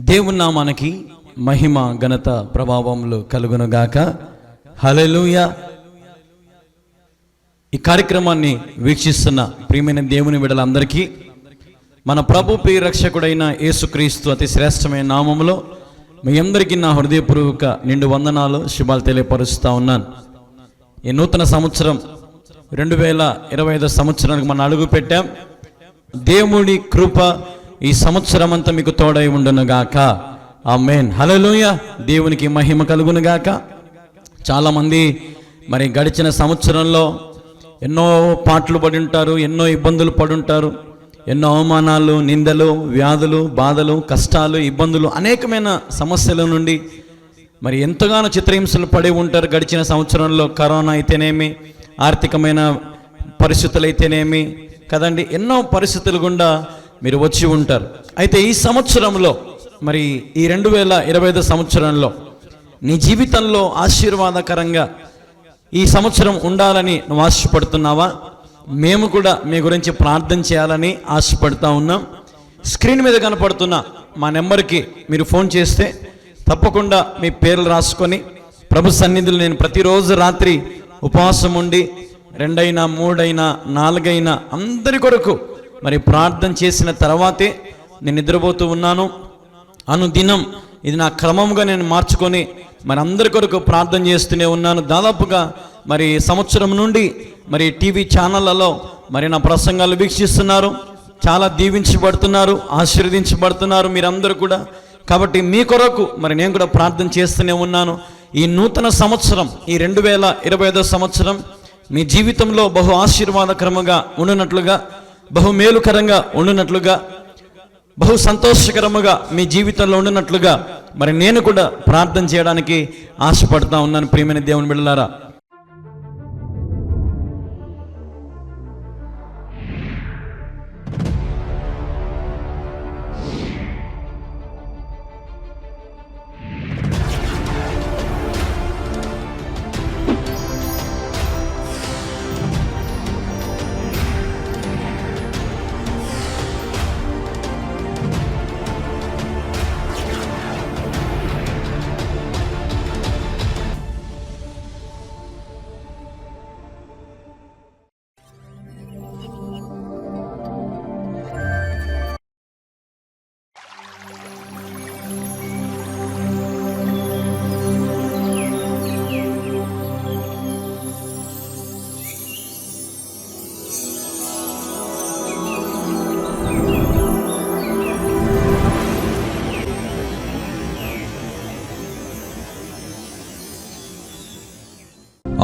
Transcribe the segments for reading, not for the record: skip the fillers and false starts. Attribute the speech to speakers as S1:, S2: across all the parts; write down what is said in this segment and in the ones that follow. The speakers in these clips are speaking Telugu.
S1: దేవుని నామానికి మహిమ ఘనత ప్రభావములు కలుగునుగాక. హల్లెలూయా. ఈ కార్యక్రమాన్ని వీక్షిస్తున్న ప్రియమైన దేవుని బిడ్డలందరికీ మన ప్రభు ప్రియ రక్షకుడైన యేసుక్రీస్తు అతి శ్రేష్టమైన నామములో మీ అందరికీ నా హృదయపూర్వక నిండు వందనాలు, శుభాలు తెలియపరుస్తూ ఉన్నాను. ఈ నూతన సంవత్సరం 2025 సంవత్సరానికి మనం అడుగు పెట్టాం. దేవుడి కృప ఈ సంవత్సరం అంతా మీకు తోడై ఉండునుగాక. ఆమేన్. హల్లెలూయా. దేవునికి మహిమ కలుగునుగాక. చాలామంది మరి గడిచిన సంవత్సరంలో ఎన్నో పాటలు పడి ఉంటారు, ఎన్నో ఇబ్బందులు పడి ఉంటారు, ఎన్నో అవమానాలు, నిందలు, వ్యాధులు, బాధలు, కష్టాలు, ఇబ్బందులు, అనేకమైన సమస్యల నుండి మరి ఎంతగానో చిత్రహింసలు పడి ఉంటారు. గడిచిన సంవత్సరంలో కరోనా అయితేనేమి, ఆర్థికమైన పరిస్థితులు అయితేనేమి కదండి, ఎన్నో పరిస్థితులు గుండా మీరు వచ్చి ఉంటారు. అయితే ఈ సంవత్సరంలో మరి ఈ 2025 సంవత్సరంలో నీ జీవితంలో ఆశీర్వాదకరంగా ఈ సంవత్సరం ఉండాలని నువ్వు ఆశపడుతున్నావా? మేము కూడా మీ గురించి ప్రార్థన చేయాలని ఆశపడుతూ ఉన్నాం. స్క్రీన్ మీద కనపడుతున్న మా నెంబర్కి మీరు ఫోన్ చేస్తే తప్పకుండా మీ పేర్లు రాసుకొని ప్రభు సన్నిధిలో నేను ప్రతిరోజు రాత్రి ఉపవాసం ఉండి 2 అయినా 3 అయినా 4 అయినా అందరి కొరకు మరి ప్రార్థన చేసిన తర్వాతే నేను నిద్రపోతూ ఉన్నాను. అనుదినం ఇది నా క్రమంగా నేను మార్చుకొని మరి అందరి కొరకు ప్రార్థన చేస్తూనే ఉన్నాను. దాదాపుగా మరి సంవత్సరం నుండి మరి టీవీ ఛానళ్ళలో మరి నా ప్రసంగాలు వీక్షిస్తున్నారు, చాలా దీవించబడుతున్నారు, ఆశీర్వదించబడుతున్నారు మీరందరూ కూడా. కాబట్టి మీ కొరకు మరి నేను కూడా ప్రార్థన చేస్తూనే ఉన్నాను. ఈ నూతన సంవత్సరం, ఈ 2025 సంవత్సరం మీ జీవితంలో బహు ఆశీర్వాదకరముగా ఉండునట్లుగా, బహు మేలుకరంగా ఉండునట్లుగా, బహు సంతోషకరముగా మీ జీవితంలో ఉండునట్లుగా మరి నేను కూడా ప్రార్థన చేయడానికి ఆశపడుతూ ఉన్నాను. ప్రియమైన దేవుని బిడ్డలారా,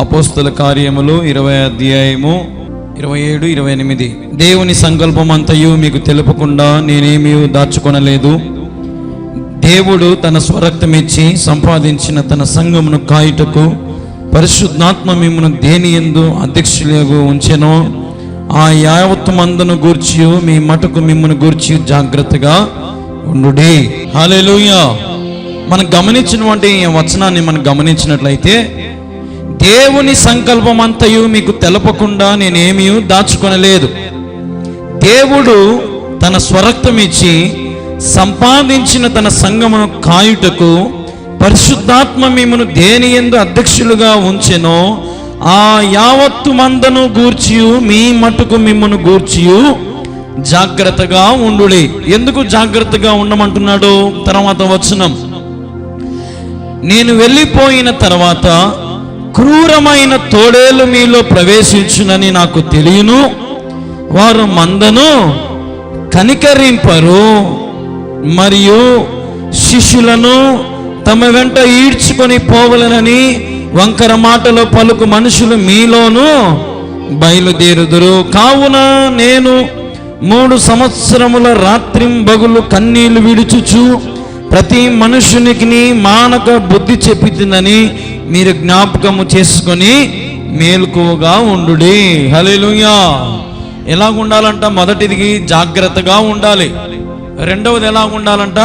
S1: అపోస్తల కార్యములు 20 అధ్యాయము 27, 28. దేవుని సంకల్పం అంతయు మీకు తెలుపకుండా నేనేమీ దాచుకొనలేదు. దేవుడు తన స్వరక్తమిచ్చి సంపాదించిన తన సంఘమును కాయుటకు పరిశుద్ధాత్మ మిమ్మును దేనియందు అధ్యక్షులుగా ఉంచెనో ఆ యావత్తు మందును గూర్చి మీ మటుకు మిమ్మును గూర్చి జాగ్రత్తగా ఉండుడి. హల్లెలూయా. మనం గమనించినటువంటి ఈ వచనాన్ని మనం గమనించినట్లయితే, దేవుని సంకల్పం అంతయు మీకు తెలపకుండా నేనేమీ దాచుకొనలేదు. దేవుడు తన స్వరక్తం ఇచ్చి సంపాదించిన తన సంఘమును కాయుటకు పరిశుద్ధాత్మ మిమ్మును దేనియందు అధ్యక్షులుగా ఉంచెనో ఆ యావత్తు మందను గూర్చి మీ మటుకు మిమ్మును గూర్చి జాగ్రత్తగా ఉండుడి. ఎందుకు జాగ్రత్తగా ఉండమంటున్నాడు? తర్వాత వచనం, నేను వెళ్ళిపోయిన తర్వాత క్రూరమైన తోడేలు మీలో ప్రవేశించునని నాకు తెలియను. వారు మందను కనికరింపరు మరియు శిష్యులను తమ వెంట ఈడ్చుకొని పోవలనని వంకర మాటలు పలుకు మనుషులు మీలోను బయలుదేరుదురు. కావున నేను 3 సంవత్సరముల రాత్రింబగలు కన్నీళ్లు విడుచుచు ప్రతి మనుషునికి మానక బుద్ధి చెప్పితినని మీరు జ్ఞాపకము చేసుకొని మేలుకువగా ఉండుడి. హల్లెలూయా. ఎలాగ ఉండాలంట? మొదటిది జాగ్రత్తగా ఉండాలి. రెండవది ఎలాగ ఉండాలంట?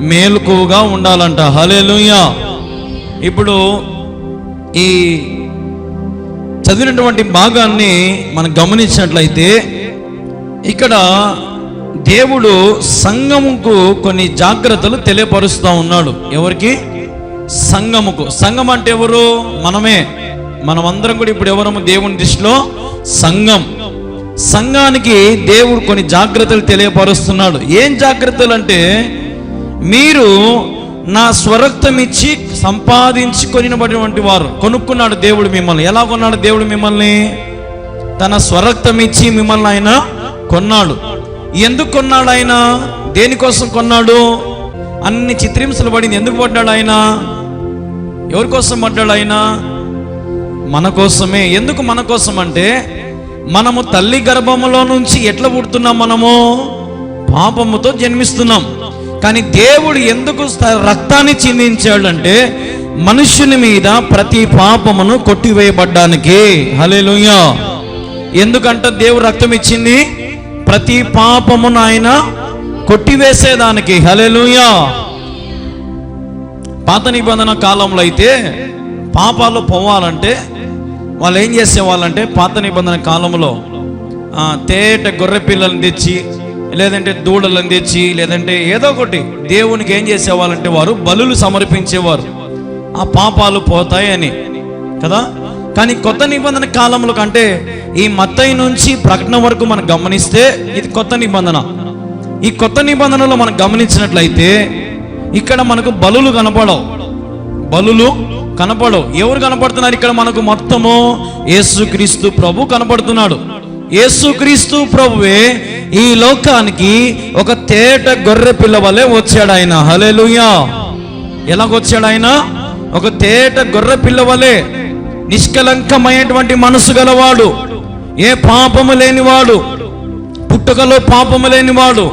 S1: మేలుకువగా ఉండాలంట. హల్లెలూయా. ఇప్పుడు ఈ చదివినటువంటి భాగాన్ని మనం గమనించినట్లయితే ఇక్కడ దేవుడు సంఘముకు కొన్ని జాగ్రత్తలు తెలియపరుస్తూ ఉన్నాడు. ఎవరికి? సంఘముకు. సంఘం అంటే ఎవరు? మనమే. మనమందరం కూడా ఇప్పుడు ఎవరము దేవుని దృష్టిలో? సంఘం. సంఘానికి దేవుడు కొన్ని జాగ్రత్తలు తెలియపరుస్తున్నాడు. ఏం జాగ్రత్తలు అంటే, మీరు నా స్వరక్తం ఇచ్చి సంపాదించుకొనినటువంటి వారు. కొనుక్కున్నాడు దేవుడు మిమ్మల్ని. ఎలా కొన్నాడు దేవుడు మిమ్మల్ని? తన స్వరక్తం ఇచ్చి మిమ్మల్ని ఆయన కొన్నాడు. ఎందుకు కొన్నాడు ఆయన? దేనికోసం కొన్నాడు? అన్ని చిత్రహింసలు పడింది. ఎందుకు పడ్డాడు ఆయన? ఎవరి కోసం పడ్డాడు ఆయన? మన కోసమే. ఎందుకు మన కోసం అంటే, మనము తల్లి గర్భములో నుంచి ఎట్లా పుడుతున్నాం? మనము పాపముతో జన్మిస్తున్నాం. కానీ దేవుడు ఎందుకు రక్తాన్ని చిందించాడంటే, మనుష్యుని మీద ప్రతి పాపమును కొట్టివేయబడ్డానికి. హల్లెలూయా. ఎందుకంటే దేవుడు రక్తం ఇచ్చింది ప్రతి పాపమును ఆయన కొట్టివేసేదానికి. హల్లెలూయా. పాత నిబంధన కాలంలో అయితే పాపాలు పోవాలంటే వాళ్ళు ఏం చేసేవాళ్ళంటే, పాత నిబంధన కాలంలో తేట గొర్రె పిల్లలను తెచ్చి, లేదంటే దూడలను తెచ్చి, లేదంటే ఏదో ఒకటి దేవునికి ఏం చేసేవాళ్ళంటే వారు బలులు సమర్పించేవారు, ఆ పాపాలు పోతాయని కదా. కానీ కొత్త నిబంధన కాలంలో కంటే ఈ మత్తయి నుంచి ప్రకటన వరకు మనం గమనిస్తే ఇది కొత్త నిబంధన. ఈ కొత్త నిబంధనలో మనం గమనించినట్లయితే ఇక్కడ మనకు బలులు కనపడవు. బలులు కనపడవు. ఎవరు కనపడుతున్నారు ఇక్కడ మనకు? మొత్తము యేసుక్రీస్తు ప్రభు కనపడుతున్నాడు. యేసుక్రీస్తు ప్రభువే ఈ లోకానికి ఒక తేట గొర్రె పిల్ల వలె వచ్చాడు ఆయన. హల్లెలూయా. ఎలాగొచ్చాడు ఆయన? ఒక తేట గొర్రె పిల్ల వలె, నిష్కలంకమైనటువంటి మనసు గలవాడు, ఏ పాపము లేనివాడు, పుట్టుకలో పాపము లేనివాడు,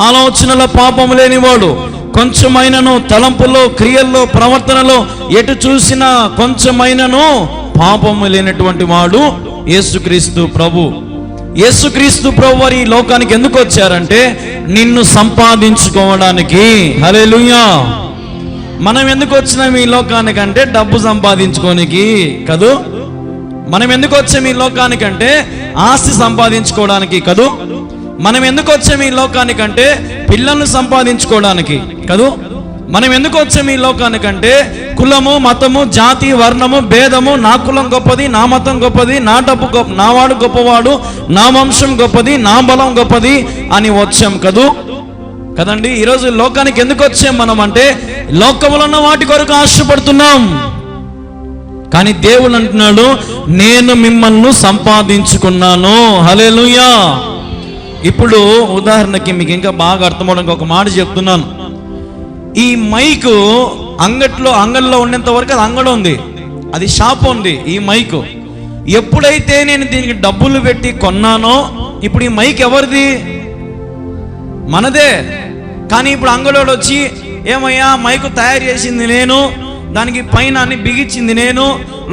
S1: ఆలోచనలో పాపము లేనివాడు, కొంచెమైనను తలంపులో, క్రియల్లో, ప్రవర్తనలో ఎటు చూసినా కొంచెమైనను పాపము లేనటువంటి వాడు యేసుక్రీస్తు ప్రభు. యేసుక్రీస్తు ప్రభు వారు ఈ లోకానికి ఎందుకు వచ్చారంటే, నిన్ను సంపాదించుకోవడానికి. హల్లెలూయా. మనం ఎందుకు వచ్చినాం ఈ లోకానికి అంటే, డబ్బు సంపాదించుకోనికి కదూ. మనం ఎందుకు వచ్చాం ఈ లోకానికంటే, ఆస్తి సంపాదించుకోవడానికి కదూ. మనం ఎందుకు వచ్చాం ఈ లోకానికంటే, పిల్లలను సంపాదించుకోవడానికి కదూ. మనం ఎందుకు వచ్చాం ఈ లోకానికంటే, కులము, మతము, జాతి, వర్ణము, భేదము, నా కులం గొప్పది, నా మతం గొప్పది, నా డబ్బు గొప్ప, నా వాడు గొప్పవాడు, నా వంశం గొప్పది, నా బలం గొప్పది అని వచ్చాం కదూ. కదండి. ఈరోజు లోకానికి ఎందుకు వచ్చాం మనం అంటే, లోకంలో ఉన్న వాటి కొరకు ఆశపడుతున్నాం. కానీ దేవుడు అంటున్నాడు, నేను మిమ్మల్ని సంపాదించుకున్నాను. హల్లెలూయా. ఇప్పుడు ఉదాహరణకి మీకు ఇంకా బాగా అర్థమవడానికి ఒక మాట చెప్తున్నాను. ఈ మైకు అంగడిలో ఉండేంత వరకు అది అంగడి ఉంది, అది షాప్ ఉంది. ఈ మైకు ఎప్పుడైతే నేను దీనికి డబ్బులు పెట్టి కొన్నానో, ఇప్పుడు ఈ మైక్ ఎవరిది? మనదే. కానీ ఇప్పుడు అంగడోడు వచ్చి, ఏమయ్యా మైకు తయారు చేసింది నేను, దానికి పైన అన్ని బిగించింది నేను,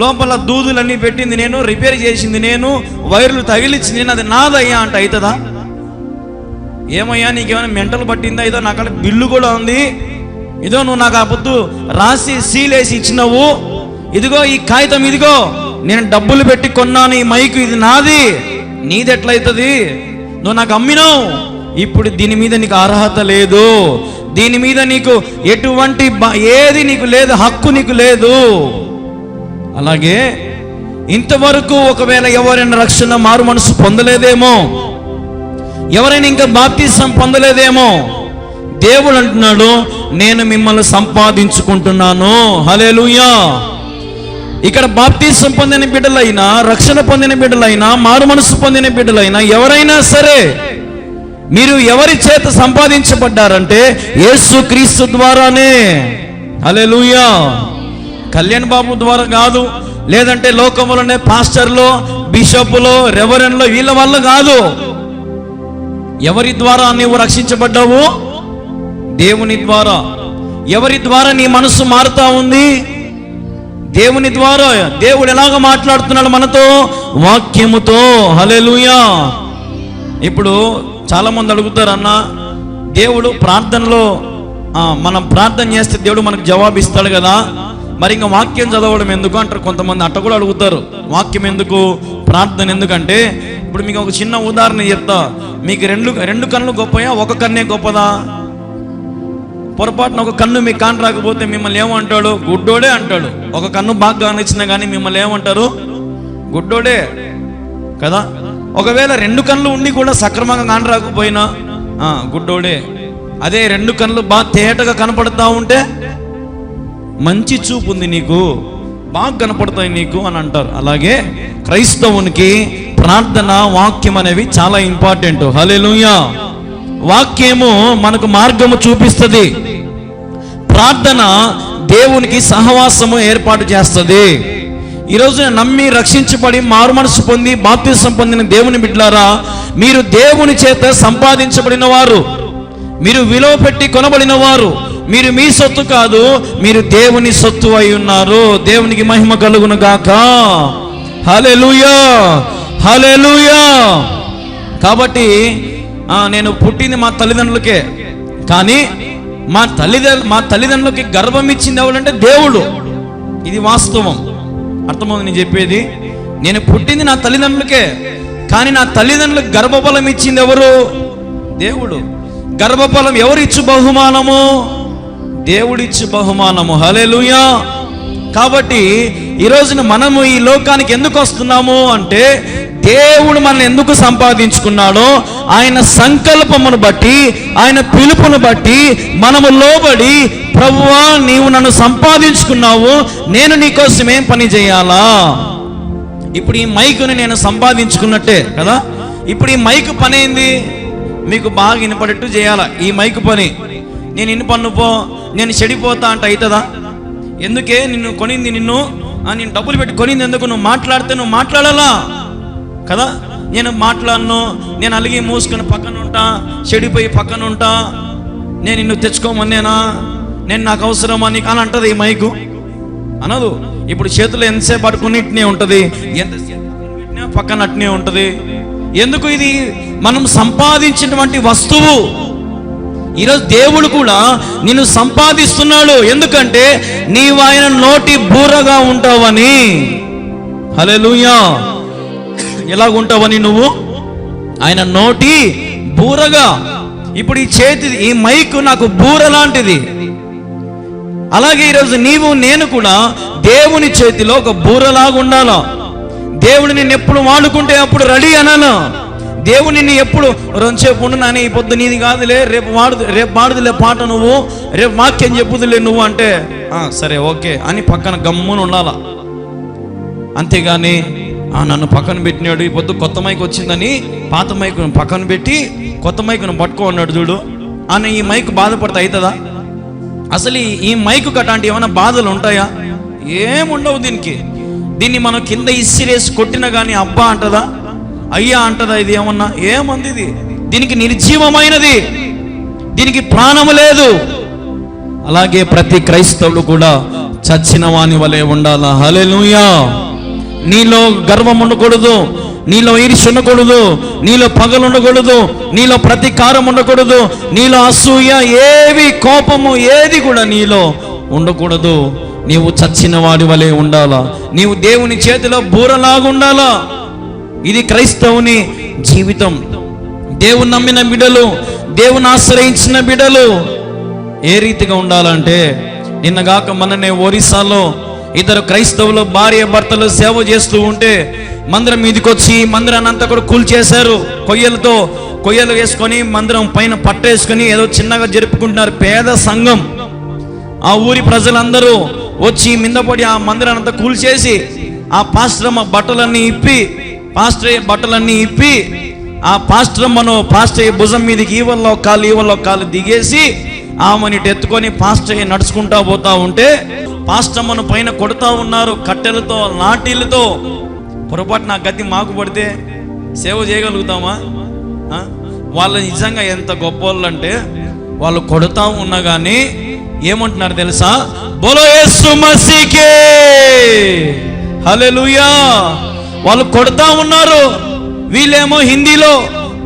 S1: లోపల దూదులన్నీ పెట్టింది నేను, రిపేర్ చేసింది నేను, వైర్లు తగిలిచ్చింది నేను, అది నాదయ్యా అంటే అవుతుందా? ఏమయ్యా నీకేమైనా మెంటలు పట్టిందా? ఇదో నాకు అక్కడ బిల్లు కూడా ఉంది, ఇదో నువ్వు నాకు ఆ పొద్దు రాసి సీలేసి ఇచ్చినావు, ఇదిగో ఈ కాగితం, ఇదిగో నేను డబ్బులు పెట్టి కొన్నాను ఈ మైకు, ఇది నాది. నీది ఎట్లయితుంది? నువ్వు నాకు అమ్మినావు. ఇప్పుడు దీని మీద నీకు అర్హత లేదు, దీని మీద నీకు ఎటువంటి ఏది నీకు లేదు, హక్కు నీకు లేదు. అలాగే ఇంతవరకు ఒకవేళ ఎవరైనా రక్షణ మారు మనసు పొందలేదేమో, ఎవరైనా ఇంకా బాప్తిసం పొందలేదేమో, దేవుడు అంటున్నాడు, నేను మిమ్మల్ని సంపాదించుకుంటున్నాను. హల్లెలూయా. ఇక్కడ బాప్తిసం పొందిన బిడ్డలైనా, రక్షణ పొందిన బిడ్డలైనా, మారు మనసు పొందిన బిడ్డలైనా ఎవరైనా సరే, మీరు ఎవరి చేత సంపాదించబడ్డారంటే యేసుక్రీస్తు ద్వారానే. హల్లెలూయా. కళ్యాణ్ బాబు ద్వారా కాదు, లేదంటే లోకములోనే పాస్టర్లో, బిషప్లో, రెవరెండ్లో వీళ్ళ వల్ల కాదు. ఎవరి ద్వారా నీవు రక్షించబడ్డావు? దేవుని ద్వారా. ఎవరి ద్వారా నీ మనసు మారుతా ఉంది? దేవుని ద్వారా. దేవుడు ఎలాగ మాట్లాడుతున్నాడు మనతో? వాక్యముతో. హల్లెలూయా. ఇప్పుడు చాలా మంది అడుగుతారు, అన్న దేవుడు ప్రార్థనలో మనం ప్రార్థన చేస్తే దేవుడు మనకు జవాబు ఇస్తాడు కదా, మరి ఇంకా వాక్యం చదవడం ఎందుకు అంటారు కొంతమంది. అట్ట కూడా అడుగుతారు, వాక్యం ఎందుకు, ప్రార్థన. ఎందుకంటే ఇప్పుడు మీకు ఒక చిన్న ఉదాహరణ చెప్తా. మీకు రెండు కన్నులు గొప్పయా, ఒక కన్నే గొప్పదా? పొరపాటున ఒక కన్ను మీకు కాని రాకపోతే మిమ్మల్ని ఏమంటాడు? గుడ్డోడే అంటాడు. ఒక కన్ను బాగా కానిచ్చినా కానీ మిమ్మల్ని ఏమంటారు? గుడ్డోడే కదా. ఒకవేళ రెండు కన్నులు ఉండి కూడా సక్రమంగా కాని రాకపోయినా గుడ్డోడే. అదే రెండు కన్నులు బాగా తేటగా కనపడతా ఉంటే మంచి చూపు ఉంది నీకు, బాగా కనపడతాయి నీకు అని అంటారు. అలాగే క్రైస్తవునికి ప్రార్థన, వాక్యం అనేవి చాలా ఇంపార్టెంట్. హల్లెలూయా. వాక్యము మనకు మార్గము చూపిస్తుంది. ప్రార్థన దేవునికి సహవాసము ఏర్పాటు చేస్తుంది. ఈరోజు నమ్మి రక్షించబడి మారు మనసు పొంది బాప్తిసం పొందిన దేవుని బిడ్డలారా, మీరు దేవుని చేత సంపాదించబడిన వారు, మీరు విలువ పెట్టి కొనబడిన వారు. మీరు మీ సొత్తు కాదు, మీరు దేవుని సొత్తు అయి ఉన్నారు. దేవునికి మహిమ కలుగును గాక. హల్లెలూయా, హల్లెలూయా. కాబట్టి నేను పుట్టింది మా తల్లిదండ్రులకే, కానీ మా తల్లిదండ్రులకి గర్వం ఇచ్చింది ఎవరంటే దేవుడు. ఇది వాస్తవం. అర్థమవుతుంది నేను చెప్పేది. నేను పుట్టింది నా తల్లిదండ్రులకే, కానీ నా తల్లిదండ్రులకు గర్భఫలం ఇచ్చింది ఎవరు? దేవుడు. గర్భఫలం ఎవరిచ్చు బహుమానము? దేవుడిచ్చు బహుమానము. హల్లెలూయా. కాబట్టి ఈరోజున మనము ఈ లోకానికి ఎందుకు వస్తున్నాము అంటే, దేవుడు మనల్ని ఎందుకు సంపాదించుకున్నాడో ఆయన సంకల్పమును బట్టి, ఆయన పిలుపును బట్టి మనము లోబడి, ప్రభువా నీవు నన్ను సంపాదించుకున్నావు, నేను నీకోసం ఏం పని చేయాలా? ఇప్పుడు ఈ మైకుని నేను సంపాదించుకున్నట్టే కదా. ఇప్పుడు ఈ మైకు పని ఏంది? మీకు బాగా వినపడేట్టు చేయాలా ఈ మైకు పని. నేను వినపన్నుపో, నేను చెడిపోతా అంటే అవుతుందా? ఎందుకే నిన్ను కొనింది, నేను డబ్బులు పెట్టి కొనింది ఎందుకు? నువ్వు మాట్లాడితే నువ్వు మాట్లాడాలా కదా. నేను మాట్లాడను, నేను అలిగి మూసుకొని పక్కన ఉంటా, చెడిపోయి పక్కన ఉంటా. నేను నిన్ను తెచ్చుకోమనేనా, నేను నాకు అవసరమా నీకు అని అంటది ఈ మైకు? అనదు. ఇప్పుడు చేతులు ఎంతసేపు పట్టుకుని ఇట్నే ఉంటుంది, ఎంతసేపు పెట్టినా పక్కన అట్నే ఉంటుంది. ఎందుకు? ఇది మనం సంపాదించినటువంటి వస్తువు. ఈరోజు దేవుడు కూడా నిన్ను సంపాదిస్తున్నాడు. ఎందుకంటే నీవు ఆయన నోటి బూరగా ఉంటావని. హల్లెలూయా. ఎలాగుంటావని? నువ్వు ఆయన నోటి బూరగా. ఇప్పుడు ఈ మైకు నాకు బూర లాంటిది. అలాగే ఈరోజు నీవు నేను కూడా దేవుని చేతిలో ఒక బూరలాగా ఉండాలా. దేవుడు నిన్ను ఎప్పుడు వాడుకుంటే అప్పుడు రెడీ అనాలా. దేవుడు నిన్ను ఎప్పుడు రెండుసేపు ఉండు నాని, ఈ పొద్దు నీది కాదులే, రేపు వాడుదులే పాట, నువ్వు రేపు వాక్యం చెప్పుదులే నువ్వు అంటే సరే ఓకే అని పక్కన గమ్మున ఉండాలా. అంతేగాని నన్ను పక్కన పెట్టినాడు, ఈ పొద్దు కొత్త మైక్ వచ్చిందని పాత మైకును పక్కన పెట్టి కొత్త మైకును పట్టుకో అన్నాడు చూడు అని ఈ మైక్ బాధపడితే అవుతుందా? అసలు ఈ మైకు కటాంటి ఏమైనా బాధలు ఉంటాయా? ఏముండవు దీన్ని మనం కింద ఇసిరేసి కొట్టినా కానీ అబ్బా అంటదా, అయ్యా అంటదా? ఇది ఏమన్నా ఏమంది? దీనికి నిర్జీవమైనది, దీనికి ప్రాణము లేదు. అలాగే ప్రతి క్రైస్తవులు కూడా చచ్చిన వాని వలె ఉండాలా. హల్లెలూయా. నీలో గర్వం ఉండకూడదు, నీలో ఈర్ష్య ఉండకూడదు, నీలో పగలు ఉండకూడదు, నీలో ప్రతీకారం ఉండకూడదు, నీలో అసూయ, ఏవి కోపము ఏది కూడా నీలో ఉండకూడదు. నీవు చచ్చిన వాడి వలె ఉండాలా. నీవు దేవుని చేతిలో బూరలాగా ఉండాలా. ఇది క్రైస్తవుని జీవితం. దేవుని నమ్మిన బిడ్డలు, దేవుని ఆశ్రయించిన బిడ్డలు ఏ రీతిగా ఉండాలంటే, నిన్నగాక మననే ఒరిస్సాలో ఇద్దరు క్రైస్తవులు భార్య భర్తలు సేవ చేస్తూ ఉంటే మందిరం మీదకి వచ్చి మందిరాన్ని అంతా కూడా కూల్చేశారు. కొయ్యలు వేసుకొని మందిరం పైన పట్టేసుకొని ఏదో చిన్నగా జరుపుకుంటున్నారు. పేద సంఘం. ఆ ఊరి ప్రజలందరూ వచ్చి మిందపడి ఆ మందిరాన్ని అంతా కూల్చేసి ఆ పాస్టర్ బట్టలన్నీ ఇప్పి ఆ పాస్టర్ భుజం మీదకి ఈవల్లో కాలు దిగేసి ఆమెని ఎత్తుకొని పాస్టర్ నడుచుకుంటా పోతా ఉంటే పాస్టమ్మను పైన కొడతా ఉన్నారు కట్టెలతో, లాఠీలతో. పొరపాటు నా గతి మాకు పడితే సేవ చేయగలుగుతామా? వాళ్ళు నిజంగా ఎంత గొప్ప వాళ్ళు అంటే, వాళ్ళు కొడతా ఉన్నా కానీ ఏమంటున్నారు తెలుసా? బోలో యేసు మసీకే, హల్లెలూయా. వాళ్ళు కొడతా ఉన్నారు, వీళ్ళేమో హిందీలో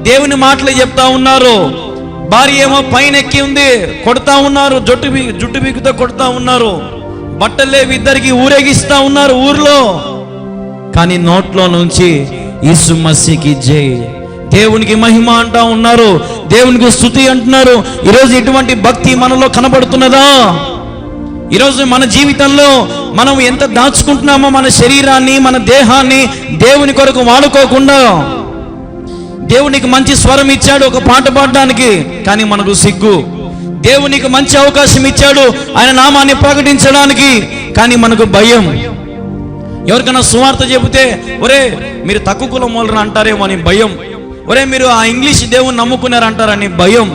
S1: దేవుని మాటలు చెప్తా ఉన్నారు. భార్య ఏమో పైన ఎక్కి ఉంది, కొడతా ఉన్నారు, జుట్టు బీగుతో కొడతా ఉన్నారు. బట్టలేవి ఇద్దరికి ఊరేగిస్తా ఉన్నారు ఊర్లో. కానీ నోట్లో నుంచి యేసు మసీకి జై. దేవునికి మహిమ అంటా ఉన్నారు, దేవునికి స్తుతి అంటున్నారు. ఈరోజు ఎటువంటి భక్తి మనలో కనబడుతున్నదా? ఈరోజు మన జీవితంలో మనం ఎంత దాచుకుంటున్నామో మన శరీరాన్ని, మన దేహాన్ని దేవుని కొరకు వాడుకోకుండా. దేవునికి మంచి స్వరం ఇచ్చాడు ఒక పాట పాడడానికి, కానీ మనకు సిగ్గు. దేవునికి మంచి అవకాశం ఇచ్చాడు ఆయన నామాన్ని ప్రకటించడానికి, కానీ మనకు భయం. ఎవరికైనా సువార్త చెబితే ఒరే మీరు తక్కువ కులం వాళ్ళని అంటారేమో అని భయం. ఒరే మీరు ఆ ఇంగ్లీష్ దేవుని నమ్ముకున్నారంటారని భయం.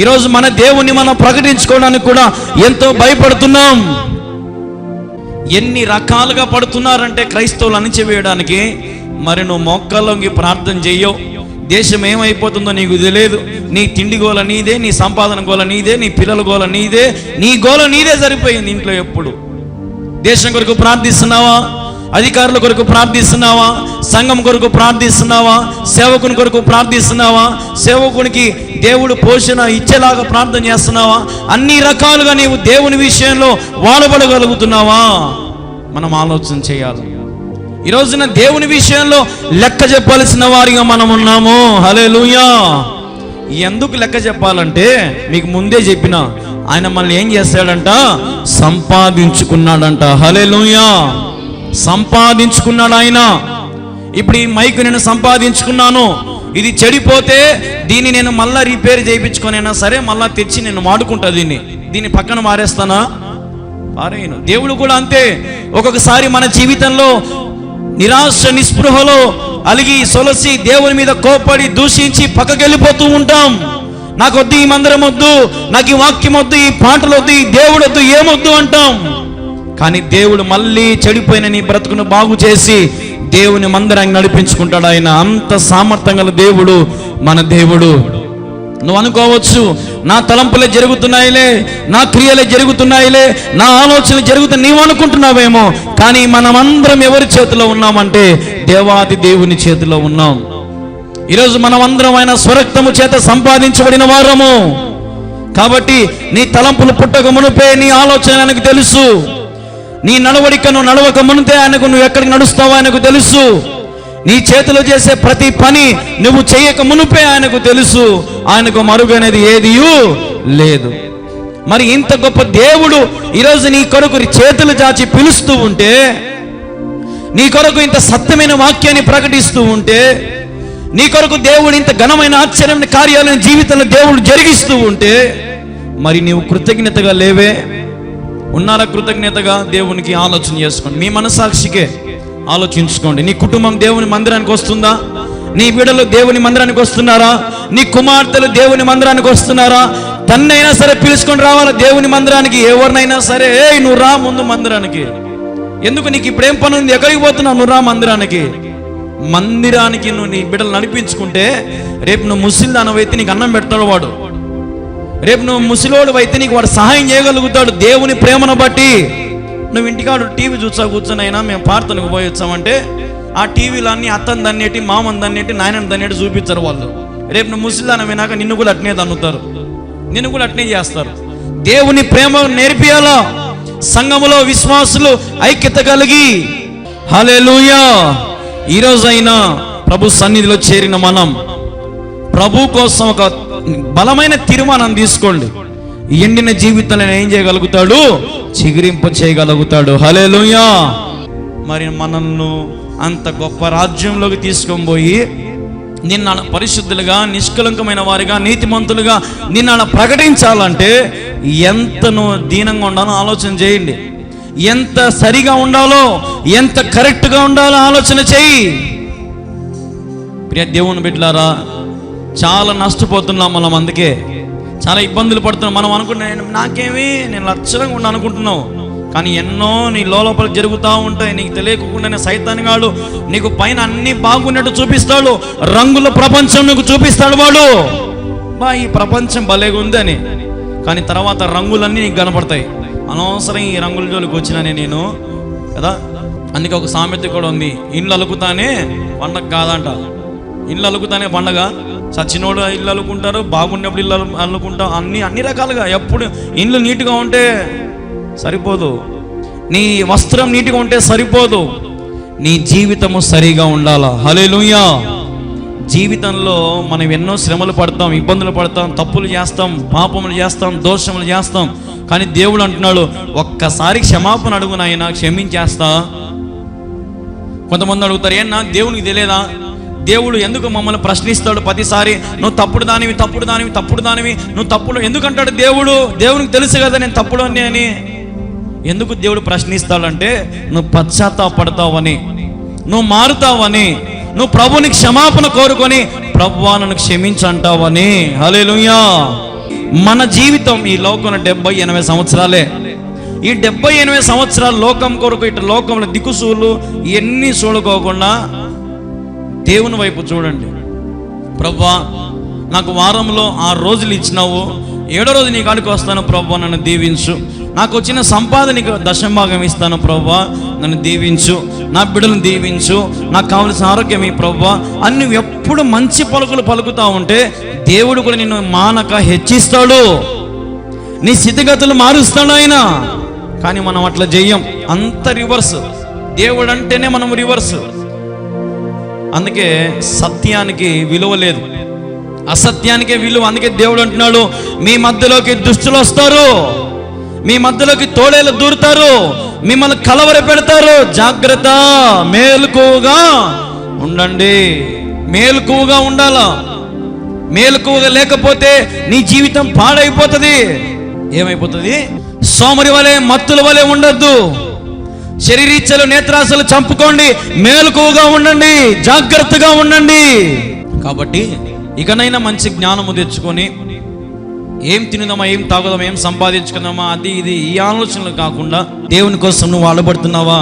S1: ఈరోజు మన దేవుణ్ణి మనం ప్రకటించుకోవడానికి కూడా ఎంతో భయపడుతున్నాం. ఎన్ని రకాలుగా పడుతున్నారంటే క్రైస్తవులు అణిచివేయడానికి. మరి నువ్వు మోకాళ్ళొంగి ప్రార్థన చెయ్యవు, దేశం ఏమైపోతుందో నీకు తెలియదు. నీ తిండి గోల నీదే, నీ సంపాదన గోల నీదే, నీ పిల్లల గోల నీదే, నీ గోల నీదే సరిపోయింది ఇంట్లో. ఎప్పుడు దేశం కొరకు ప్రార్థిస్తున్నావా? అధికారుల కొరకు ప్రార్థిస్తున్నావా? సంఘం కొరకు ప్రార్థిస్తున్నావా? సేవకుని కొరకు ప్రార్థిస్తున్నావా? సేవకునికి దేవుడు పోషణ ఇచ్చేలాగా ప్రార్థన చేస్తున్నావా? అన్ని రకాలుగా నీవు దేవుని విషయంలో వాడబడగలుగుతున్నావా? మనం ఆలోచన చేయాలి. ఈ రోజున దేవుని విషయంలో లెక్క చెప్పాల్సిన వారిగా మనం ఉన్నాము. హల్లెలూయా. ఎందుకు లెక్క చెప్పాలంటే మీకు ముందే చెప్పిన, ఆయన మనల్ని ఏం చేస్తాడంట? సంపాదించుకున్నాడంట. హల్లెలూయా. సంపాదించుకున్నాడు ఆయన. ఇప్పుడు ఈ మైక్ నేను సంపాదించుకున్నాను, ఇది చెడిపోతే దీన్ని నేను మళ్ళా రిపేర్ చేయించుకొనైనా సరే మళ్ళా తెచ్చి నేను వాడుకుంటా. దీన్ని పక్కన మారేస్తానా? పారేయను. దేవుడు కూడా అంతే. ఒక్కొక్కసారి మన జీవితంలో నిరాశ నిస్పృహలో అలిగి సొలసి దేవుని మీద కోపడి దూషించి పక్కకి వెళ్ళిపోతూ ఉంటాం. నాకు వద్దు ఈ మందిరం వద్దు, నాకు ఈ వాక్యం వద్దు, ఈ పాటలు వద్దు, ఈ దేవుడు వద్దు, ఏమొద్దు అంటాం. కానీ దేవుడు మళ్ళీ చెడిపోయిన నీ బ్రతుకును బాగు చేసి దేవుని మందిరాన్ని నడిపించుకుంటాడు ఆయన. అంత సామర్థ్యం గల దేవుడు మన దేవుడు. నువ్వు అనుకోవచ్చు, నా తలంపులే జరుగుతున్నాయిలే, నా క్రియలే జరుగుతున్నాయిలే, నా ఆలోచనలు జరుగుతాయి నీవు అనుకుంటున్నావేమో. కానీ మనమందరం ఎవరి చేతిలో ఉన్నామంటే దేవాది దేవుని చేతిలో ఉన్నాం. ఈరోజు మనమందరం ఆయన స్వరక్తము చేత సంపాదించబడిన వారము. కాబట్టి నీ తలంపులు పుట్టక మునుపే నీ ఆలోచన ఆయనకు తెలుసు. నీ నడవడికను నడవక మునితే ఆయనకు నువ్వు ఎక్కడికి నడుస్తావో ఆయనకు తెలుసు. నీ చేతిలో చేసే ప్రతి పని నువ్వు చేయక మునుపే ఆయనకు తెలుసు. ఆయనకు మరుగనేది ఏదియూ లేదు. మరి ఇంత గొప్ప దేవుడు ఈరోజు నీ కొరకు చేతులు చాచి పిలుస్తూ ఉంటే, నీ కొరకు ఇంత సత్యమైన వాక్యాన్ని ప్రకటిస్తూ ఉంటే, నీ కొరకు దేవుడు ఇంత ఘనమైన ఆశ్చర్యమైన కార్యాలను జీవితంలో దేవుడు జరిగిస్తూ ఉంటే, మరి నీవు కృతజ్ఞతగా లేవే? ఉన్నారా కృతజ్ఞతగా? దేవునికి ఆలోచన చేసుకోండి. మీ మనసాక్షికే ఆలోచించుకోండి. నీ కుటుంబం దేవుని మందిరానికి వస్తుందా? నీ బిడ్డలు దేవుని మందిరానికి వస్తున్నారా? నీ కుమార్తెలు దేవుని మందిరానికి వస్తున్నారా? తన్నైనా సరే పిలుచుకొని రావాలా దేవుని మందిరానికి. ఎవరినైనా సరే, నువ్వు రా ముందు మందిరానికి. ఎందుకు? నీకు ఇప్పుడేం పని ఉంది? ఎక్కడికి పోతున్నావు? నువ్వు రా మందిరానికి. మందిరానికి నువ్వు నీ బిడ్డలు నడిపించుకుంటే రేపు నువ్వు ముసిల్దానవైతే నీకు అన్నం పెడతాడు వాడు. రేపు నువ్వు ముసిలోడు అయితే నీకు వాడు సహాయం చేయగలుగుతాడు దేవుని ప్రేమను బట్టి. నువ్వు ఇంటికాడు టీవీ చూసా కూర్చొనైనా మేము ప్రార్థనకు పోయి వచ్చామంటే ఆ టీవీలో అన్ని అత్తని దన్నేటి, మామని దన్నేటి, నాయనని దన్నేటి చూపించారు వాళ్ళు. రేపు నువ్వు ముసిల్దాన వినాక నిన్ను కూడా అట్నే దన్నుతారు, నిన్ను కూడా అట్నే చేస్తారు. దేవుని ప్రేమ నేర్పియాలా. సంఘములో విశ్వాసులు ఐక్యత కలిగి, హల్లెలూయా. ఈరోజైనా ప్రభు సన్నిధిలో చేరిన మనం ప్రభు కోసం ఒక బలమైన తీర్మానం తీసుకోండి. ఎండిన జీవితాన్ని ఏం చేయగలుగుతాడు? చిగురింప చేయగలుగుతాడు. హల్లెలూయా. మరి మనల్ని అంత గొప్ప రాజ్యంలోకి తీసుకొని పోయి నిన్న పరిశుద్ధులుగా, నిష్కలంకమైన వారిగా, నీతిమంతులుగా నిన్న ప్రకటించాలంటే ఎంత నువ్వు దీనంగా ఉండాలో ఆలోచన చేయండి. ఎంత సరిగా ఉండాలో, ఎంత కరెక్ట్గా ఉండాలో ఆలోచన చేయి. ప్రియ దేవుని బిడ్డలారా, చాలా నష్టపోతున్నాం మనం. అందుకే చాలా ఇబ్బందులు పడుతున్నాం. మనం అనుకుంటున్నాం నాకేమీ, నేను లక్షణంగా ఉన్నా అనుకుంటున్నావు. కానీ ఎన్నో నీ లోపల జరుగుతూ ఉంటాయి. నీకు తెలియకుండానే సైతాన్గాడు నీకు పైన అన్ని బాగున్నట్టు చూపిస్తాడు. రంగుల ప్రపంచం నీకు చూపిస్తాడు వాడు. ఈ ప్రపంచం భలేగా ఉంది అని. కానీ తర్వాత రంగులన్నీ నీకు కనపడతాయి. అనవసరం ఈ రంగుల జోలికి వచ్చినానే నేను కదా. అందుకే ఒక సామెత కూడా ఉంది, ఇల్లు అలుకుతానే పండగ కాదంట. ఇల్లు అలుకుతానే పండగ. చచ్చినోడు ఇల్లు అల్లుకుంటారు, బాగున్నప్పుడు ఇల్లు అల్లుకుంటాం. అన్ని రకాలుగా. ఎప్పుడు ఇల్లు నీట్గా ఉంటే సరిపోదు, నీ వస్త్రం నీట్గా ఉంటే సరిపోదు, నీ జీవితము సరిగా ఉండాలా. హల్లెలూయా. జీవితంలో మనం ఎన్నో శ్రమలు పడతాం, ఇబ్బందులు పడతాం, తప్పులు చేస్తాం, పాపములు చేస్తాం, దోషములు చేస్తాం. కానీ దేవుడు అంటున్నాడు, ఒక్కసారి క్షమాపణ అడుగు నాయనా, క్షమించేస్తా. కొంతమంది అడుగుతారు, ఏనా దేవునికి తెలియదా? దేవుడు ఎందుకు మమ్మల్ని ప్రశ్నిస్తాడు ప్రతిసారి? నువ్వు తప్పుడు దానివి, నువ్వు తప్పుడు ఎందుకంటాడు దేవుడు? దేవునికి తెలుసు కదా నేను తప్పుడు అని. ఎందుకు దేవుడు ప్రశ్నిస్తాడంటే, నువ్వు పశ్చాత్తాపడతావని, నువ్వు మారుతావని, నువ్వు ప్రభుని క్షమాపణ కోరుకొని ప్రభువా నన్ను క్షమించంటావని. హల్లెలూయా. మన జీవితం ఈ లోకంలో 70-80 సంవత్సరాలే. ఈ 70-80 సంవత్సరాల లోకం కొరకు ఇటు లోకంలో దిక్కుసూలు ఇవన్నీ చూడుకోకుండా దేవుని వైపు చూడండి. ప్రభువా నాకు వారంలో 6 రోజులు ఇచ్చినావు, 7వ రోజు నీ కాడికి వస్తాను ప్రభువా, నన్ను దీవించు. నాకు వచ్చిన సంపాదనకి దశంభాగం ఇస్తాను ప్రభువా, నన్ను దీవించు. నా బిడ్డలను దీవించు. నాకు కావలసిన ఆరోగ్యం ఈ ప్రభువా అని నువ్వు ఎప్పుడు మంచి పలుకులు పలుకుతా ఉంటే దేవుడు కూడా నిన్ను మానక హెచ్చిస్తాడు, నీ స్థితిగతులు మారుస్తాడు ఆయన. కానీ మనం అట్లా చెయ్యం, అంత రివర్స్. దేవుడు అంటేనే మనం రివర్స్. అందుకే సత్యానికి విలువ లేదు, అసత్యానికే విలువ. అందుకే దేవుడు అంటున్నాడు, మీ మధ్యలోకి దుష్టులు వస్తారు, మీ మధ్యలోకి తోడేలు దూరుతారు, మిమ్మల్ని కలవర పెడతారు. జాగ్రత్త, మేలుకువగా ఉండండి. మేలుకువగా ఉండాలా. మేలుకువగా లేకపోతే నీ జీవితం పాడైపోతుంది. ఏమైపోతుంది? సోమరి వలె, మత్తుల వలె ఉండద్దు. శరీరీచ్ఛలు, నేత్రాశలు చంపుకోండి. మేలుకువగా ఉండండి, జాగ్రత్తగా ఉండండి. కాబట్టి ఇకనైనా మంచి జ్ఞానము తెచ్చుకొని ఏం తినదామా, ఏం తాగుదామా, ఏం సంపాదించుకుందామా, అది ఇది ఈ ఆలోచనలు కాకుండా దేవుని కోసం నువ్వు వాడబడుతున్నావా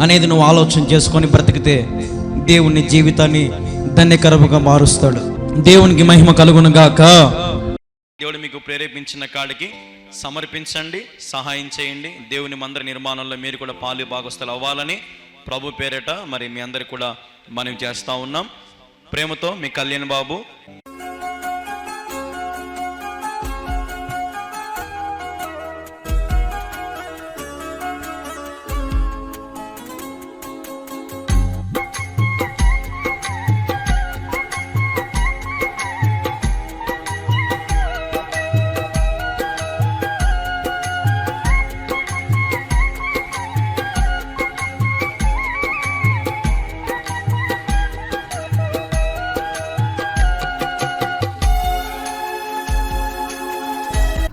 S1: అనేది నువ్వు ఆలోచన చేసుకొని బ్రతికితే దేవుని జీవితాన్ని ధన్యకరముగా మారుస్తాడు. దేవునికి మహిమ కలుగును గాక. దేవుడు మీకు ప్రేరేపించిన కాడికి సమర్పించండి, సహాయం చేయండి. దేవుని మందిర నిర్మాణంలో మీరు కూడా పాలు భాగస్తులు అవ్వాలని ప్రభు పేరిట మరి మీ అందరికి కూడా మనం చేస్తూ ఉన్నాం. ప్రేమతో మీ కళ్యాణ్ బాబు.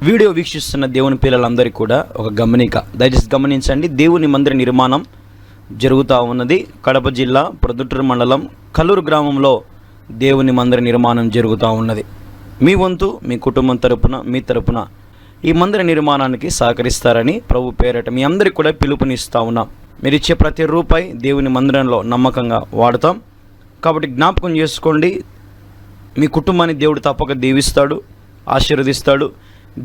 S1: వీడియో వీక్షిస్తున్న దేవుని పిల్లలందరికీ కూడా ఒక గమనిక, దయచేసి గమనించండి. దేవుని మందిర నిర్మాణం జరుగుతూ ఉన్నది. కడప జిల్లా ప్రొద్దుటూరు మండలం కల్లూరు గ్రామంలో దేవుని మందిర నిర్మాణం జరుగుతూ ఉన్నది. మీ వంతు మీ కుటుంబం తరపున, మీ తరపున ఈ మందిర నిర్మాణానికి సహకరిస్తారని ప్రభు పేరట మీ అందరికీ కూడా పిలుపునిస్తూ ఉన్నాం. మీరు ఇచ్చే ప్రతి రూపాయి దేవుని మందిరంలో నమ్మకంగా వాడతాం. కాబట్టి జ్ఞాపకం చేసుకోండి, మీ కుటుంబాన్ని దేవుడు తప్పక దీవిస్తాడు, ఆశీర్వదిస్తాడు.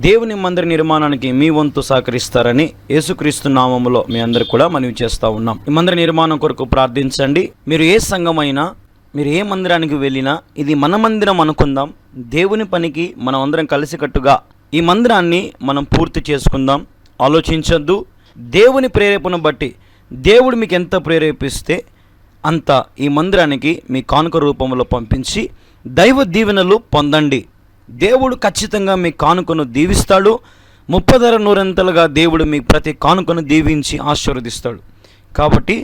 S1: దేవుని మందిర నిర్మాణానికి మీ వంతు సహకరిస్తారని యేసుక్రీస్తు నామములో మీ అందరికి కూడా మనవి చేస్తూ ఉన్నాం. ఈ మందిర నిర్మాణం కొరకు ప్రార్థించండి. మీరు ఏ సంఘమైనా, మీరు ఏ మందిరానికి వెళ్ళినా ఇది మన మందిరం అనుకుందాం. దేవుని పనికి మనం అందరం కలిసికట్టుగా ఈ మందిరాన్ని మనం పూర్తి చేసుకుందాం. ఆలోచించొద్దు. దేవుని ప్రేరేపణ బట్టి దేవుడు మీకు ఎంత ప్రేరేపిస్తే అంత ఈ మందిరానికి మీ కానుక రూపంలో పంపించి దైవ దీవెనలు పొందండి. దేవుడు ఖచ్చితంగా మీ కానుకను దీవిస్తాడు. 30-100 దేవుడు మీ ప్రతి కానుకను దీవించి ఆశీర్వదిస్తాడు. కాబట్టి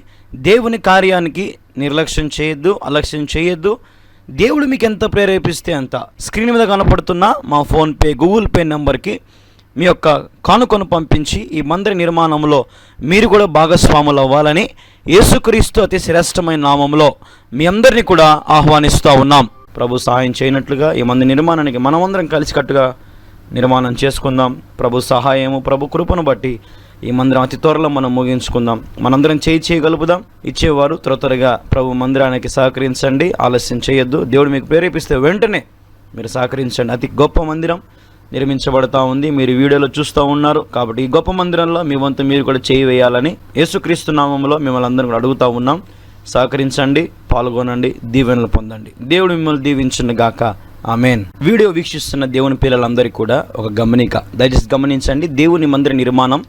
S1: దేవుని కార్యానికి నిర్లక్ష్యం చేయొద్దు, అలక్ష్యం చేయొద్దు. దేవుడు మీకు ఎంత ప్రేరేపిస్తే అంత స్క్రీన్ మీద కనపడుతున్న మా ఫోన్పే, గూగుల్ పే నెంబర్కి మీ యొక్క కానుకను పంపించి ఈ మందిర నిర్మాణంలో మీరు కూడా భాగస్వాములు అవ్వాలని యేసుక్రీస్తు అతి శ్రేష్టమైన నామంలో మీ అందరినీ కూడా ఆహ్వానిస్తూ ఉన్నాం. ప్రభు సహాయం చేయనట్లుగా ఈ మందిర నిర్మాణానికి మనమందరం కలిసికట్టుగా నిర్మాణం చేసుకుందాం. ప్రభు సహాయము, ప్రభు కృపను బట్టి ఈ మందిరం అతి త్వరలో మనం ముగించుకుందాం. మనందరం చేయగలుపుదాం. ఇచ్చేవారు త్వరగా ప్రభు మందిరానికి సహకరించండి, ఆలస్యం చేయొద్దు. దేవుడు మీకు ప్రేరేపిస్తే వెంటనే మీరు సహకరించండి. అతి గొప్ప మందిరం నిర్మించబడతా ఉంది, మీరు వీడియోలో చూస్తూ ఉన్నారు. కాబట్టి ఈ గొప్ప మందిరంలో మీ వంతు మీరు కూడా చేయి వేయాలని యేసుక్రీస్తు నామంలో మిమ్మల్ని అందరం కూడా అడుగుతూ ఉన్నాం. సహకరించండి, పాల్గొనండి, దీవెనలు పొందండి. దేవుడు మిమ్మల్ని దీవించును గాక. ఆమేన్. వీడియో వీక్షిస్తున్న దేవుని పిల్లలందరికీ కూడా ఒక గమనిక, దయచేసి గమనించండి. దేవుని మందిర నిర్మాణం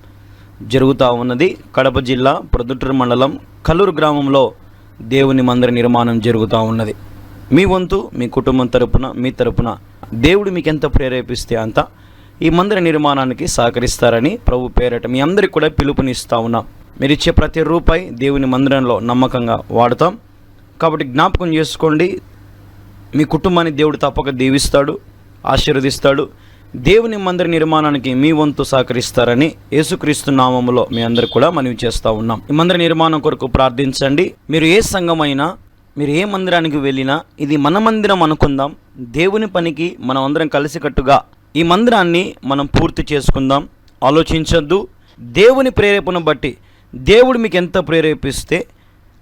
S1: జరుగుతూ ఉన్నది. కడప జిల్లా ప్రొద్దుటూరు మండలం కల్లూరు గ్రామంలో దేవుని మందిర నిర్మాణం జరుగుతూ ఉన్నది. మీ వంతు మీ కుటుంబం తరపున మీ తరపున దేవుడు మీకు ఎంత ప్రేరేపిస్తే అంత ఈ మందిర నిర్మాణానికి సహకరిస్తారని ప్రభు పేరట మీ అందరికీ కూడా పిలుపునిస్తూ ఉన్నాం. మీరు ఇచ్చే ప్రతి రూపాయి దేవుని మందిరంలో నమ్మకంగా వాడతాం కాబట్టి జ్ఞాపకం చేసుకోండి. మీ కుటుంబాన్ని దేవుడు తప్పక దీవిస్తాడు, ఆశీర్వదిస్తాడు. దేవుని మందిర నిర్మాణానికి మీ వంతు సహకరిస్తారని యేసుక్రీస్తు నామములో మీ అందరికి కూడా మనవి చేస్తూ ఉన్నాం. ఈ మందిర నిర్మాణం కొరకు ప్రార్థించండి. మీరు ఏ సంఘమైనా, మీరు ఏ మందిరానికి వెళ్ళినా ఇది మన మందిరం అనుకుందాం. దేవుని పనికి మనం అందరం కలిసికట్టుగా ఈ మందిరాన్ని మనం పూర్తి చేసుకుందాం. ఆలోచించొద్దు. దేవుని ప్రేరేపణ బట్టి దేవుడు మీకు ఎంత ప్రేరేపిస్తే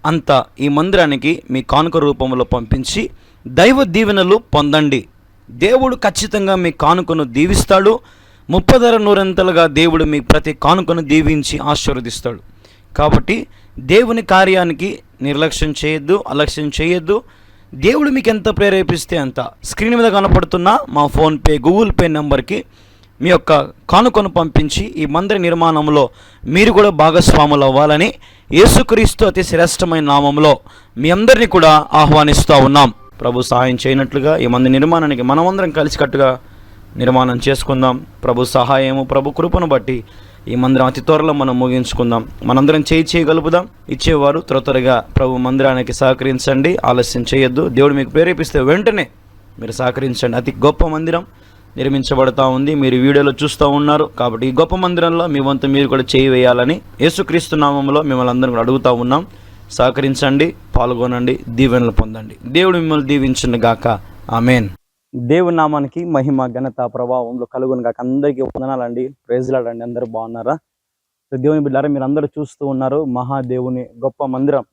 S1: అంత ఈ మందిరానికి మీ కానుక రూపంలో పంపించి దైవ దీవెనలు పొందండి. దేవుడు ఖచ్చితంగా మీ కానుకను దీవిస్తాడు. 30 నూరంతలుగా దేవుడు మీ ప్రతి కానుకను దీవించి ఆశీర్వదిస్తాడు. కాబట్టి దేవుని కార్యానికి నిర్లక్ష్యం చేయొద్దు, అలక్ష్యం చేయొద్దు. దేవుడు మీకు ఎంత ప్రేరేపిస్తే అంత స్క్రీన్ మీద కనపడుతున్న మా ఫోన్పే, గూగుల్ పే నెంబర్కి మీ యొక్క కానుకను పంపించి ఈ మందిర నిర్మాణంలో మీరు కూడా భాగస్వాములు అవ్వాలని యేసుక్రీస్తు అతి శ్రేష్టమైన నామంలో మీ అందరినీ కూడా ఆహ్వానిస్తూ ఉన్నాం. ప్రభు సహాయం చేయనట్లుగా ఈ మందిర నిర్మాణానికి మనమందరం కలిసికట్టుగా నిర్మాణం చేసుకుందాం. ప్రభు సహాయము, ప్రభు కృపను బట్టి ఈ మందిరం అతి త్వరలో మనం ముగించుకుందాం. మనందరం చేయగలుపుదాం. ఇచ్చేవారు త్వరగా ప్రభు మందిరానికి సహకరించండి, ఆలస్యం చేయొద్దు. దేవుడు మీకు ప్రేరేపిస్తే వెంటనే మీరు సహకరించండి. అతి గొప్ప మందిరం నిర్మించబడతా ఉంది. మీరు వీడియోలో చూస్తూ ఉన్నారు. కాబట్టి ఈ గొప్ప మందిరంలో మీ వంతు మీరు కూడా చేయి వేయాలని యేసుక్రీస్తు నామంలో మిమ్మల్ని అందరం కూడా అడుగుతూ ఉన్నాం. సహకరించండి, పాల్గొనండి, దీవెనలు పొందండి. దేవుడు మిమ్మల్ని దీవించును గాక. ఆమేన్. దేవుని నామానికి మహిమ, ఘనత, ప్రభావంలో కలుగును గాక. అందరికీ వందనాలండి. ప్రైజ్ లార్డ్ అండి. అందరూ బాగున్నారా? దేవుని బిడ్డలారా, మీరు అందరూ చూస్తూ ఉన్నారు. మహాదేవుని గొప్ప మందిరం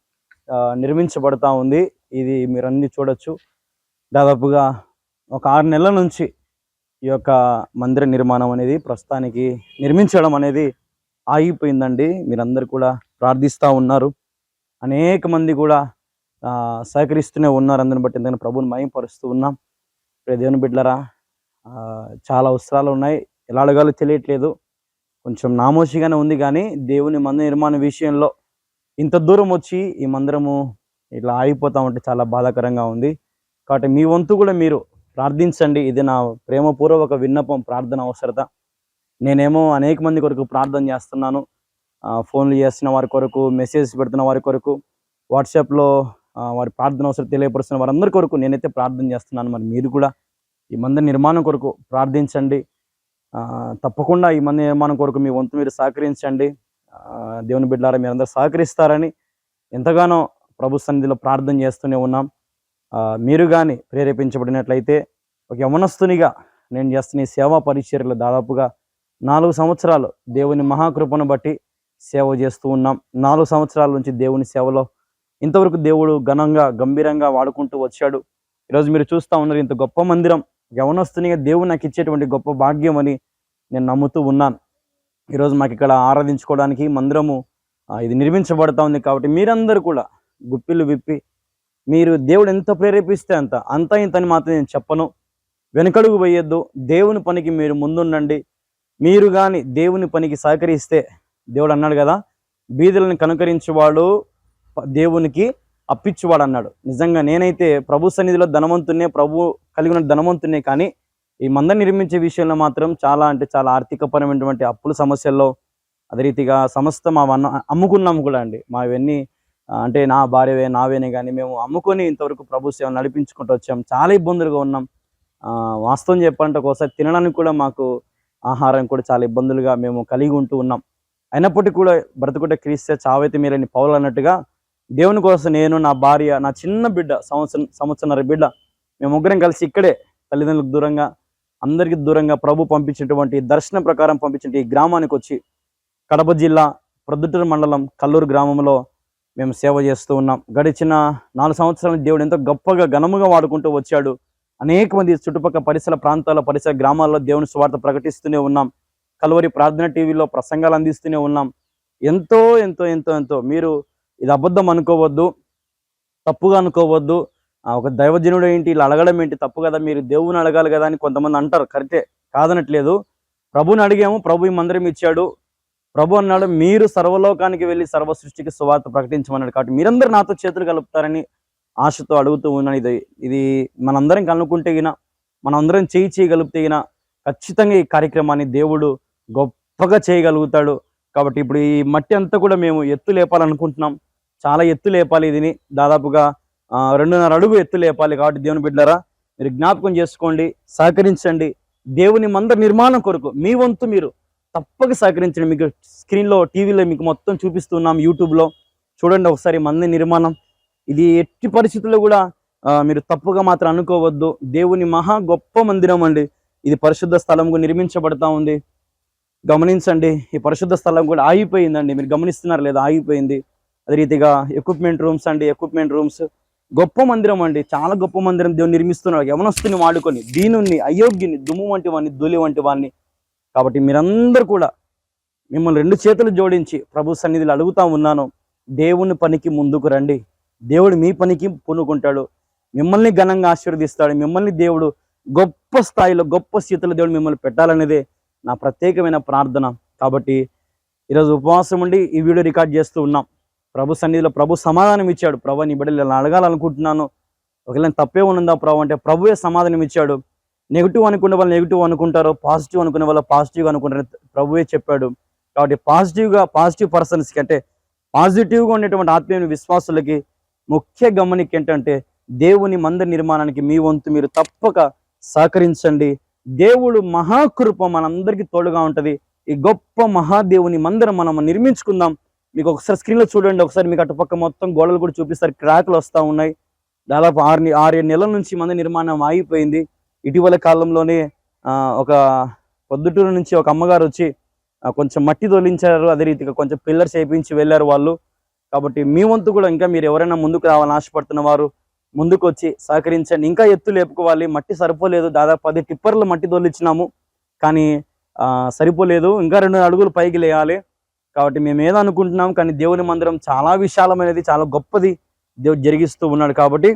S1: నిర్మించబడతా ఉంది. ఇది మీరు అన్ని చూడొచ్చు. దాదాపుగా ఒక 6 నెలల నుంచి ఈ యొక్క మందిర నిర్మాణం అనేది ప్రస్తుతానికి నిర్మించడం అనేది ఆగిపోయిందండి. మీరందరూ కూడా ప్రార్థిస్తూ ఉన్నారు. అనేక మంది కూడా సహకరిస్తూనే ఉన్నారు. అందరిని బట్టి ఎందుకంటే ప్రభువుని మహిమపరుస్తూ ఉన్నాం. దేవుని బిడ్డలారా, చాలా అవసరాలు ఉన్నాయి. ఎలా అడగాలో తెలియట్లేదు. కొంచెం నామోషిగానే ఉంది. కానీ దేవుని మందిర నిర్మాణ విషయంలో ఇంత దూరం వచ్చి ఈ మందిరము ఇట్లా ఆగిపోతా ఉంటే చాలా బాధాకరంగా ఉంది. కాబట్టి మీ వంతు కూడా మీరు ప్రార్థించండి. ఇది నా ప్రేమపూర్వక విన్నపం, ప్రార్థన అవసరత. నేనేమో అనేక మంది కొరకు ప్రార్థన చేస్తున్నాను. ఫోన్లు చేస్తున్న వారి కొరకు, మెసేజ్ పెడుతున్న వారి కొరకు, వాట్సాప్లో వారి ప్రార్థన అవసరం తెలియపరుస్తున్న వారందరి కొరకు నేనైతే ప్రార్థన చేస్తున్నాను. మరి మీరు కూడా ఈ మందిర నిర్మాణం కొరకు ప్రార్థించండి. తప్పకుండా ఈ మందిర నిర్మాణం కొరకు మీ వంతు మీరు సహకరించండి. దేవుని బిడ్డలారా, మీరందరూ సహకరిస్తారని ఎంతగానో ప్రభు సన్నిధిలో ప్రార్థన చేస్తూనే ఉన్నాం. మీరు కానీ ప్రేరేపించబడినట్లయితే ఒక యవనస్తునిగా నేను చేస్తున్న ఈ సేవా పరిచర్యలు దాదాపుగా 4 సంవత్సరాలు దేవుని మహాకృపను బట్టి సేవ చేస్తూ ఉన్నాం. 4 సంవత్సరాల నుంచి దేవుని సేవలో ఇంతవరకు దేవుడు ఘనంగా, గంభీరంగా వాడుకుంటూ వచ్చాడు. ఈరోజు మీరు చూస్తూ ఉన్నారు. ఇంత గొప్ప మందిరం యవనస్తునిగా దేవుడు నాకు ఇచ్చేటువంటి గొప్ప భాగ్యం అని నేను నమ్ముతూ ఉన్నాను. ఈరోజు మాకు ఇక్కడ ఆరాధించుకోవడానికి మందిరము ఇది నిర్మించబడతా ఉంది. కాబట్టి మీరందరూ కూడా గుప్పిళ్ళు విప్పి, మీరు దేవుడు ఎంత ప్రేరేపిస్తే అంత ఇంతని మాత్రం నేను చెప్పను. వెనకడుగు వేయొద్దు. దేవుని పనికి మీరు ముందుండండి. మీరు కానీ దేవుని పనికి సహకరిస్తే, దేవుడు అన్నాడు కదా, బీదలను కనుకరించేవాడు దేవునికి అప్పిచ్చువాడు అన్నాడు. నిజంగా నేనైతే ప్రభు సన్నిధిలో ధనవంతున్నే, ప్రభు కలిగిన ధనవంతున్నే. కానీ ఈ మందిరం నిర్మించే విషయంలో మాత్రం చాలా అంటే చాలా ఆర్థికపరమైనటువంటి అప్పుల సమస్యల్లో, అదే రీతిగా సమస్త మా అమ్ముకున్నాము కూడా అండి. మావన్నీ అంటే నా భార్యవే, నావేనే, కానీ మేము అమ్ముకొని ఇంతవరకు ప్రభు సేవ నడిపించుకుంటూ వచ్చాం. చాలా ఇబ్బందులుగా ఉన్నాం. వాస్తవం చెప్పాలంటే ఒకసారి తినడానికి కూడా మాకు ఆహారం కూడా చాలా ఇబ్బందులుగా మేము కలిగి ఉంటూ ఉన్నాం. అయినప్పటికీ కూడా బ్రతుకుంటే క్రీస్తే చావైతే మీరని పౌలు అన్నట్టుగా దేవుని కోసం నేను, నా భార్య, నా చిన్న బిడ్డ, సంవత్సరన్నర బిడ్డ, మేము ముగ్గురం కలిసి ఇక్కడే తల్లిదండ్రులకు దూరంగా, అందరికీ దూరంగా ప్రభు పంపించినటువంటి దర్శనం ప్రకారం పంపించిన ఈ గ్రామానికి వచ్చి కడప జిల్లా ప్రొద్దుటూరు మండలం కల్లూరు గ్రామంలో మేము సేవ చేస్తూ ఉన్నాం. గడిచిన 4 సంవత్సరాలు దేవుడు ఎంతో గొప్పగా, ఘనముగా వాడుకుంటూ వచ్చాడు. అనేక మంది చుట్టుపక్కల పరిసర గ్రామాల్లో దేవుని సువార్త ప్రకటిస్తూనే ఉన్నాం. కల్వరి ప్రార్థన టీవీలో ప్రసంగాలు అందిస్తూనే ఉన్నాం. ఎంతో ఎంతో ఎంతో ఎంతో మీరు ఇది అబద్ధం అనుకోవద్దు, తప్పుగా అనుకోవద్దు. ఒక దైవజనుడు ఏంటి ఇలా అడగడం ఏంటి, తప్పు కదా, మీరు దేవుని అడగాలి కదా అని కొంతమంది అంటారు. కరెక్టే, కాదనట్లేదు. ప్రభుని అడిగాము, ప్రభు ఈ మందిరం ఇచ్చాడు.
S2: ప్రభు అన్నాడు, మీరు సర్వలోకానికి వెళ్ళి సర్వ సృష్టికి సువార్త ప్రకటించమన్నాడు. కాబట్టి మీరందరూ నాతో చేతులు కలుపుతారని ఆశతో అడుగుతూ ఉన్నాను. ఇది మనందరం కనుక్కుంటే గిన, మనందరం చేయగలిగితే గిన ఖచ్చితంగా ఈ కార్యక్రమాన్ని దేవుడు గొప్పగా చేయగలుగుతాడు. కాబట్టి ఇప్పుడు ఈ మట్టి అంతా కూడా మేము ఎత్తు లేపాలనుకుంటున్నాం. చాలా ఎత్తు లేపాలి. దీన్ని దాదాపుగా 2.5 అడుగు ఎత్తు లేపాలి. కాబట్టి దేవుని బిడ్డలారా, మీరు జ్ఞాపకం చేసుకోండి, సహకరించండి. దేవుని మందిర నిర్మాణం కొరకు మీ వంతు మీరు తప్పక సహకరించండి. మీకు స్క్రీన్లో, టీవీలో మీకు మొత్తం చూపిస్తున్నాం, యూట్యూబ్లో చూడండి ఒకసారి మందిర నిర్మాణం. ఇది ఎట్టి పరిస్థితుల్లో కూడా మీరు తప్పుగా మాత్రం అనుకోవద్దు. దేవుని మహా గొప్ప మందిరం అండి. ఇది పరిశుద్ధ స్థలం నిర్మించబడతా ఉంది. గమనించండి, ఈ పరిశుద్ధ స్థలం కూడా ఆగిపోయిందండి. మీరు గమనిస్తున్నారు లేదా? ఆగిపోయింది. అదే రీతిగా ఎక్విప్మెంట్ రూమ్స్ అండి, ఎక్విప్మెంట్ రూమ్స్. గొప్ప మందిరం అండి, చాలా గొప్ప మందిరం దేవుడు నిర్మిస్తున్నాడు. యవనస్తుని వాడుకొని దీనుని, అయోగ్యుని, దుమ్ము వంటి వాడిని, ధూళి వంటి వాడిని. కాబట్టి మీరందరూ కూడా మిమ్మల్ని 2 చేతులు జోడించి ప్రభు సన్నిధిలో అడుగుతా ఉన్నాను, దేవుని పనికి ముందుకు రండి. దేవుడు మీ పనికి పూనుకుంటాడు, మిమ్మల్ని ఘనంగా ఆశీర్వదిస్తాడు. మిమ్మల్ని దేవుడు గొప్ప స్థాయిలో, గొప్ప స్థితిలో దేవుడు మిమ్మల్ని పెట్టాలనేదే నా ప్రత్యేకమైన ప్రార్థన. కాబట్టి ఈరోజు ఉపవాసం ఉండి ఈ వీడియో రికార్డ్ చేస్తూ ఉన్నాం. ప్రభు సన్నిధిలో ప్రభు సమాధానం ఇచ్చాడు. ప్రభు నీ బిడ్డలు ఇలా అడగాలనుకుంటున్నాను, ఒకవేళ తప్పే ఉన్నదా ప్రభు అంటే ప్రభువే సమాధానం ఇచ్చాడు. నెగిటివ్ అనుకునే వాళ్ళు నెగిటివ్ అనుకుంటారు, పాజిటివ్ అనుకునే వాళ్ళు పాజిటివ్గా అనుకుంటారు, ప్రభువే చెప్పాడు. కాబట్టి పాజిటివ్ పర్సన్స్కి, అంటే పాజిటివ్గా ఉండేటువంటి ఆత్మీయ విశ్వాసులకి ముఖ్య గమనిక ఏంటంటే, దేవుని మందిర నిర్మాణానికి మీ వంతు మీరు తప్పక సహకరించండి. దేవుడు మహాకృప మనందరికీ తోడుగా ఉంటుంది. ఈ గొప్ప మహాదేవుని మందిరం మనం నిర్మించుకుందాం. మీకు ఒకసారి స్క్రీన్లో చూడండి, ఒకసారి మీకు అటుపక్క మొత్తం గోడలు కూడా చూపిస్తారు, క్రాక్లు వస్తూ ఉన్నాయి. దాదాపు 6-7 నెలల నుంచి మందిర నిర్మాణం ఆగిపోయింది. ఇటీవల కాలంలోనే ఒక పొద్దుటూరు నుంచి ఒక అమ్మగారు వచ్చి కొంచెం మట్టి తొలించారు. అదే రీతిగా కొంచెం పిల్లర్స్ వేయించి వెళ్ళారు వాళ్ళు. కాబట్టి మీ వంతు కూడా ఇంకా మీరు ఎవరైనా ముందుకు రావాలని ఆశపడుతున్న వారు ముందుకు వచ్చి సహకరించండి. ఇంకా ఎత్తు లేపుకోవాలి, మట్టి సరిపోలేదు. దాదాపు 10 టిప్పర్లు మట్టి తొలిచ్చినాము, కానీ సరిపోలేదు. ఇంకా 2 అడుగులు పైకి లేయాలి. కాబట్టి మేము ఏదనుకుంటున్నాం, కానీ దేవుని మందిరం చాలా విశాలమైనది, చాలా గొప్పది దేవుడు జరిగిస్తూ ఉన్నాడు. కాబట్టి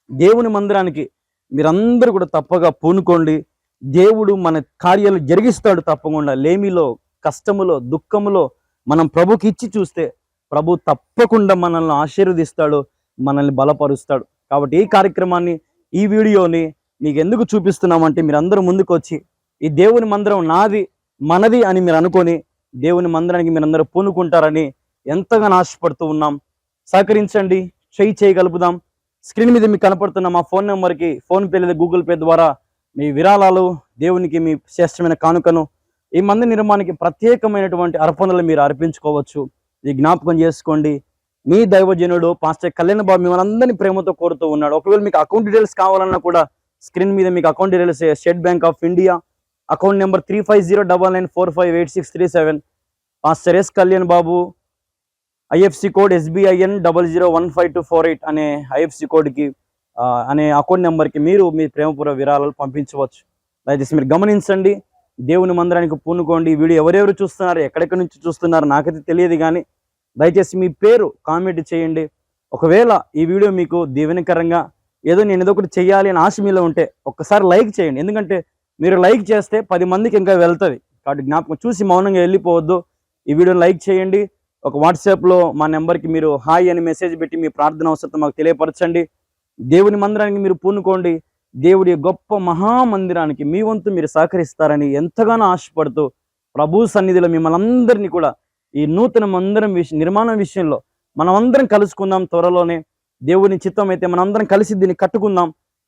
S2: దేవుని మందిరానికి మీరందరూ కూడా తప్పగా పూనుకోండి. దేవుడు మన కార్యాలు జరిగిస్తాడు తప్పకుండా. లేమిలో, కష్టములో, దుఃఖములో మనం ప్రభుకి ఇచ్చి చూస్తే ప్రభు తప్పకుండా మనల్ని ఆశీర్వదిస్తాడు, మనల్ని బలపరుస్తాడు. కాబట్టి ఈ కార్యక్రమాన్ని, ఈ వీడియోని మీకు ఎందుకు చూపిస్తున్నామంటే, మీరందరూ ముందుకు వచ్చి ఈ దేవుని మందిరం నాది, మనది అని మీరు అనుకొని దేవుని మందిరానికి మీరందరూ పూనుకుంటారని ఎంతగానో ఆశపడుతూ ఉన్నాం. సహకరించండి, చేయగలుపుదాం. స్క్రీన్ మీద మీకు కనపడుతున్న మా ఫోన్ నెంబర్కి ఫోన్పే లేదా గూగుల్ పే ద్వారా మీ విరాళాలు, దేవునికి మీ శ్రేష్టమైన కానుకను, ఈ మందిర నిర్మాణానికి ప్రత్యేకమైనటువంటి అర్పణలు మీరు అర్పించుకోవచ్చు. ఇది జ్ఞాపకం చేసుకోండి. మీ దైవజనుడు పాస్టర్ కళ్యాణ్ బాబు మిమ్మల్ని అందరినీ ప్రేమతో కోరుతూ ఉన్నాడు. ఒకవేళ మీకు అకౌంట్ డీటెయిల్స్ కావాలన్నా కూడా స్క్రీన్ మీద మీకు account details, state bank of India account number 3509945867, pastor yes Kalyan Babu, IFC code SBIN 00152448 అనే ఐఎఫ్సి కోడ్కి అనే అకౌంట్ నెంబర్కి మీరు మీ ప్రేమపూర్వ విరాళాలు పంపించవచ్చు. దయచేసి మీరు గమనించండి, దేవుని మందిరానికి పూనుకోండి. ఈ వీడియో ఎవరెవరు చూస్తున్నారు, ఎక్కడెక్కడి నుంచి చూస్తున్నారు నాకైతే తెలియదు, కానీ దయచేసి మీ పేరు కామెంట్ చేయండి. ఒకవేళ ఈ వీడియో మీకు దీవెనకరంగా, ఏదో నేను ఏదో ఒకటి చేయాలి అని ఆశ మీలో ఉంటే ఒక్కసారి లైక్ చేయండి. ఎందుకంటే మీరు లైక్ చేస్తే 10 మందికి ఇంకా వెళ్తుంది. కాబట్టి జ్ఞాపకం, చూసి మౌనంగా వెళ్ళిపోవద్దు. ఈ వీడియోని లైక్ చేయండి. ఒక వాట్సాప్లో మా నెంబర్కి మీరు హాయ్ అని మెసేజ్ పెట్టి మీ ప్రార్థన అవసరం మాకు తెలియపరచండి. దేవుని మందిరానికి మీరు పూనుకోండి. దేవుడి గొప్ప మహామందిరానికి మీ వంతు మీరు సహకరిస్తారని ఎంతగానో ఆశపడుతూ ప్రభు సన్నిధిలో మిమ్మల్ని అందరినీ కూడా ఈ నూతన మందిరం నిర్మాణం విషయంలో మనమందరం కలుసుకుందాం. త్వరలోనే దేవుని చిత్తం అయితే మనందరం కలిసి దీన్ని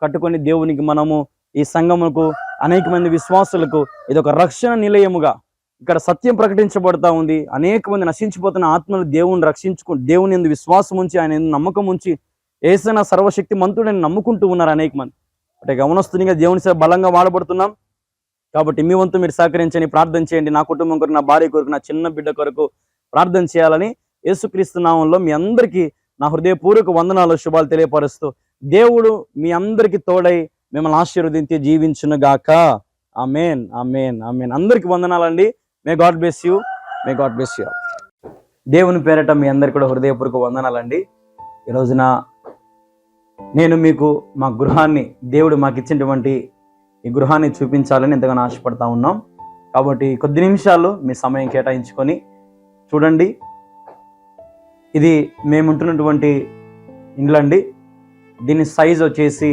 S2: కట్టుకొని దేవునికి మనము, ఈ సంఘముకు, అనేక మంది విశ్వాసులకు ఇది ఒక రక్షణ నిలయముగా ఇక్కడ సత్యం ప్రకటించబడతా ఉంది. అనేక మంది నశించిపోతున్న ఆత్మలు దేవుని యందు విశ్వాసం ఉంచి, ఆయన యందు నమ్మకం ఉంచి, యేసయ్య సర్వశక్తి మంతుడని నమ్ముకుంటూ ఉన్నారు అనేక మంది. అంటే గమనస్తునిగా దేవుని సేవ బలంగా వాడబడుతున్నాం. కాబట్టి మీ వంతు మీరు సహకరించండి, ప్రార్థన చేయండి. నా కుటుంబం కొరకు, నా భార్య కొరకు, నా చిన్న బిడ్డ కొరకు ప్రార్థన చేయాలని యేసుక్రీస్తు నామంలో మీ అందరికీ నా హృదయపూర్వక వందనాలు, శుభాలు తెలియపరుస్తూ దేవుడు మీ అందరికీ తోడై మిమ్మల్ని ఆశీర్వదించి జీవించును గాక. ఆమేన్, ఆమేన్, ఆమేన్. అందరికీ వందనాలండి. May God bless you, may God bless you. దేవుని పేరట మీ అందరికీ కూడా హృదయపూర్వక వందనాలండి. ఈ రోజున నేను మీకు మా గృహాన్ని, దేవుడు మాకు ఇచ్చినటువంటి ఈ గృహాన్ని చూపించాలని ఎంతగానో ఆశపడతా ఉన్నాం. కాబట్టి కొద్ది నిమిషాలు మీ సమయం కేటాయించుకొని చూడండి, ఇది మేము ఉంటున్నటువంటి ఇండ్లు అండి. దీని సైజ్ వచ్చేసి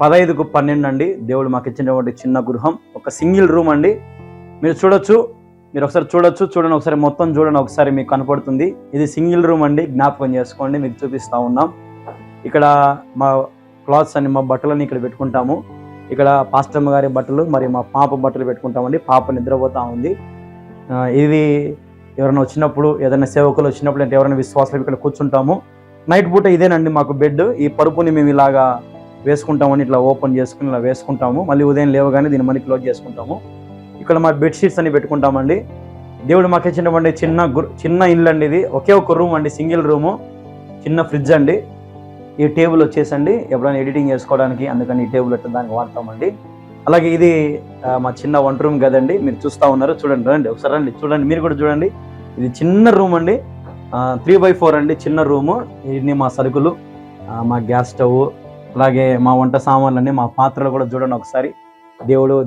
S2: 15కు 12 అండి. దేవుడు మాకు ఇచ్చినటువంటి చిన్న గృహం, ఒక సింగిల్ రూమ్ అండి. మీరు చూడొచ్చు, మీరు ఒకసారి చూడండి, ఒకసారి మొత్తం చూడండి, ఒకసారి మీకు కనపడుతుంది. ఇది సింగిల్ రూమ్ అండి, జ్ఞాపకం చేసుకోండి. మీకు చూపిస్తూ ఉన్నాం. ఇక్కడ మా క్లాత్స్ అన్ని, మా బట్టలన్నీ ఇక్కడ పెట్టుకుంటాము. ఇక్కడ పాస్టమ్మ గారి బట్టలు, మరి మా పాప బట్టలు పెట్టుకుంటామండి. పాప నిద్రపోతూ ఉంది. ఇది ఎవరైనా వచ్చినప్పుడు, ఏదైనా సేవకులు వచ్చినప్పుడు అంటే ఎవరైనా విశ్వాసాలు ఇక్కడ కూర్చుంటాము. నైట్ పూట ఇదేనండి మాకు బెడ్. ఈ పరుపుని మేము ఇలాగా వేసుకుంటామని, ఇట్లా ఓపెన్ చేసుకుని ఇలా వేసుకుంటాము. మళ్ళీ ఉదయం లేవగానే దీన్ని మళ్ళీ క్లోజ్ చేసుకుంటాము. ఇక్కడ మా బెడ్షీట్స్ అన్ని పెట్టుకుంటామండి. దేవుడు మాకు ఇచ్చినటువంటి చిన్న ఇల్లు అండి. ఇది ఒకే ఒక రూమ్ అండి, సింగిల్ రూము, చిన్న ఫ్రిడ్జ్ అండి. ఈ టేబుల్ వచ్చేసండి ఎప్పుడైనా ఎడిటింగ్ చేసుకోవడానికి, అందుకని ఈ టేబుల్ పెట్టిన దానికి వాడతామండి. అలాగే ఇది మా చిన్న వంట రూమ్ కదండి, మీరు చూస్తూ ఉన్నారు. చూడండి, రండి ఒకసారి, రండి చూడండి, మీరు కూడా చూడండి. ఇది చిన్న రూమ్ అండి, 3x4 అండి, చిన్న రూము. ఇన్ని మా సరుకులు, మా గ్యాస్ స్టవ్, అలాగే మా వంట సామాన్లన్నీ, మా పాత్రలు కూడా చూడండి ఒకసారి.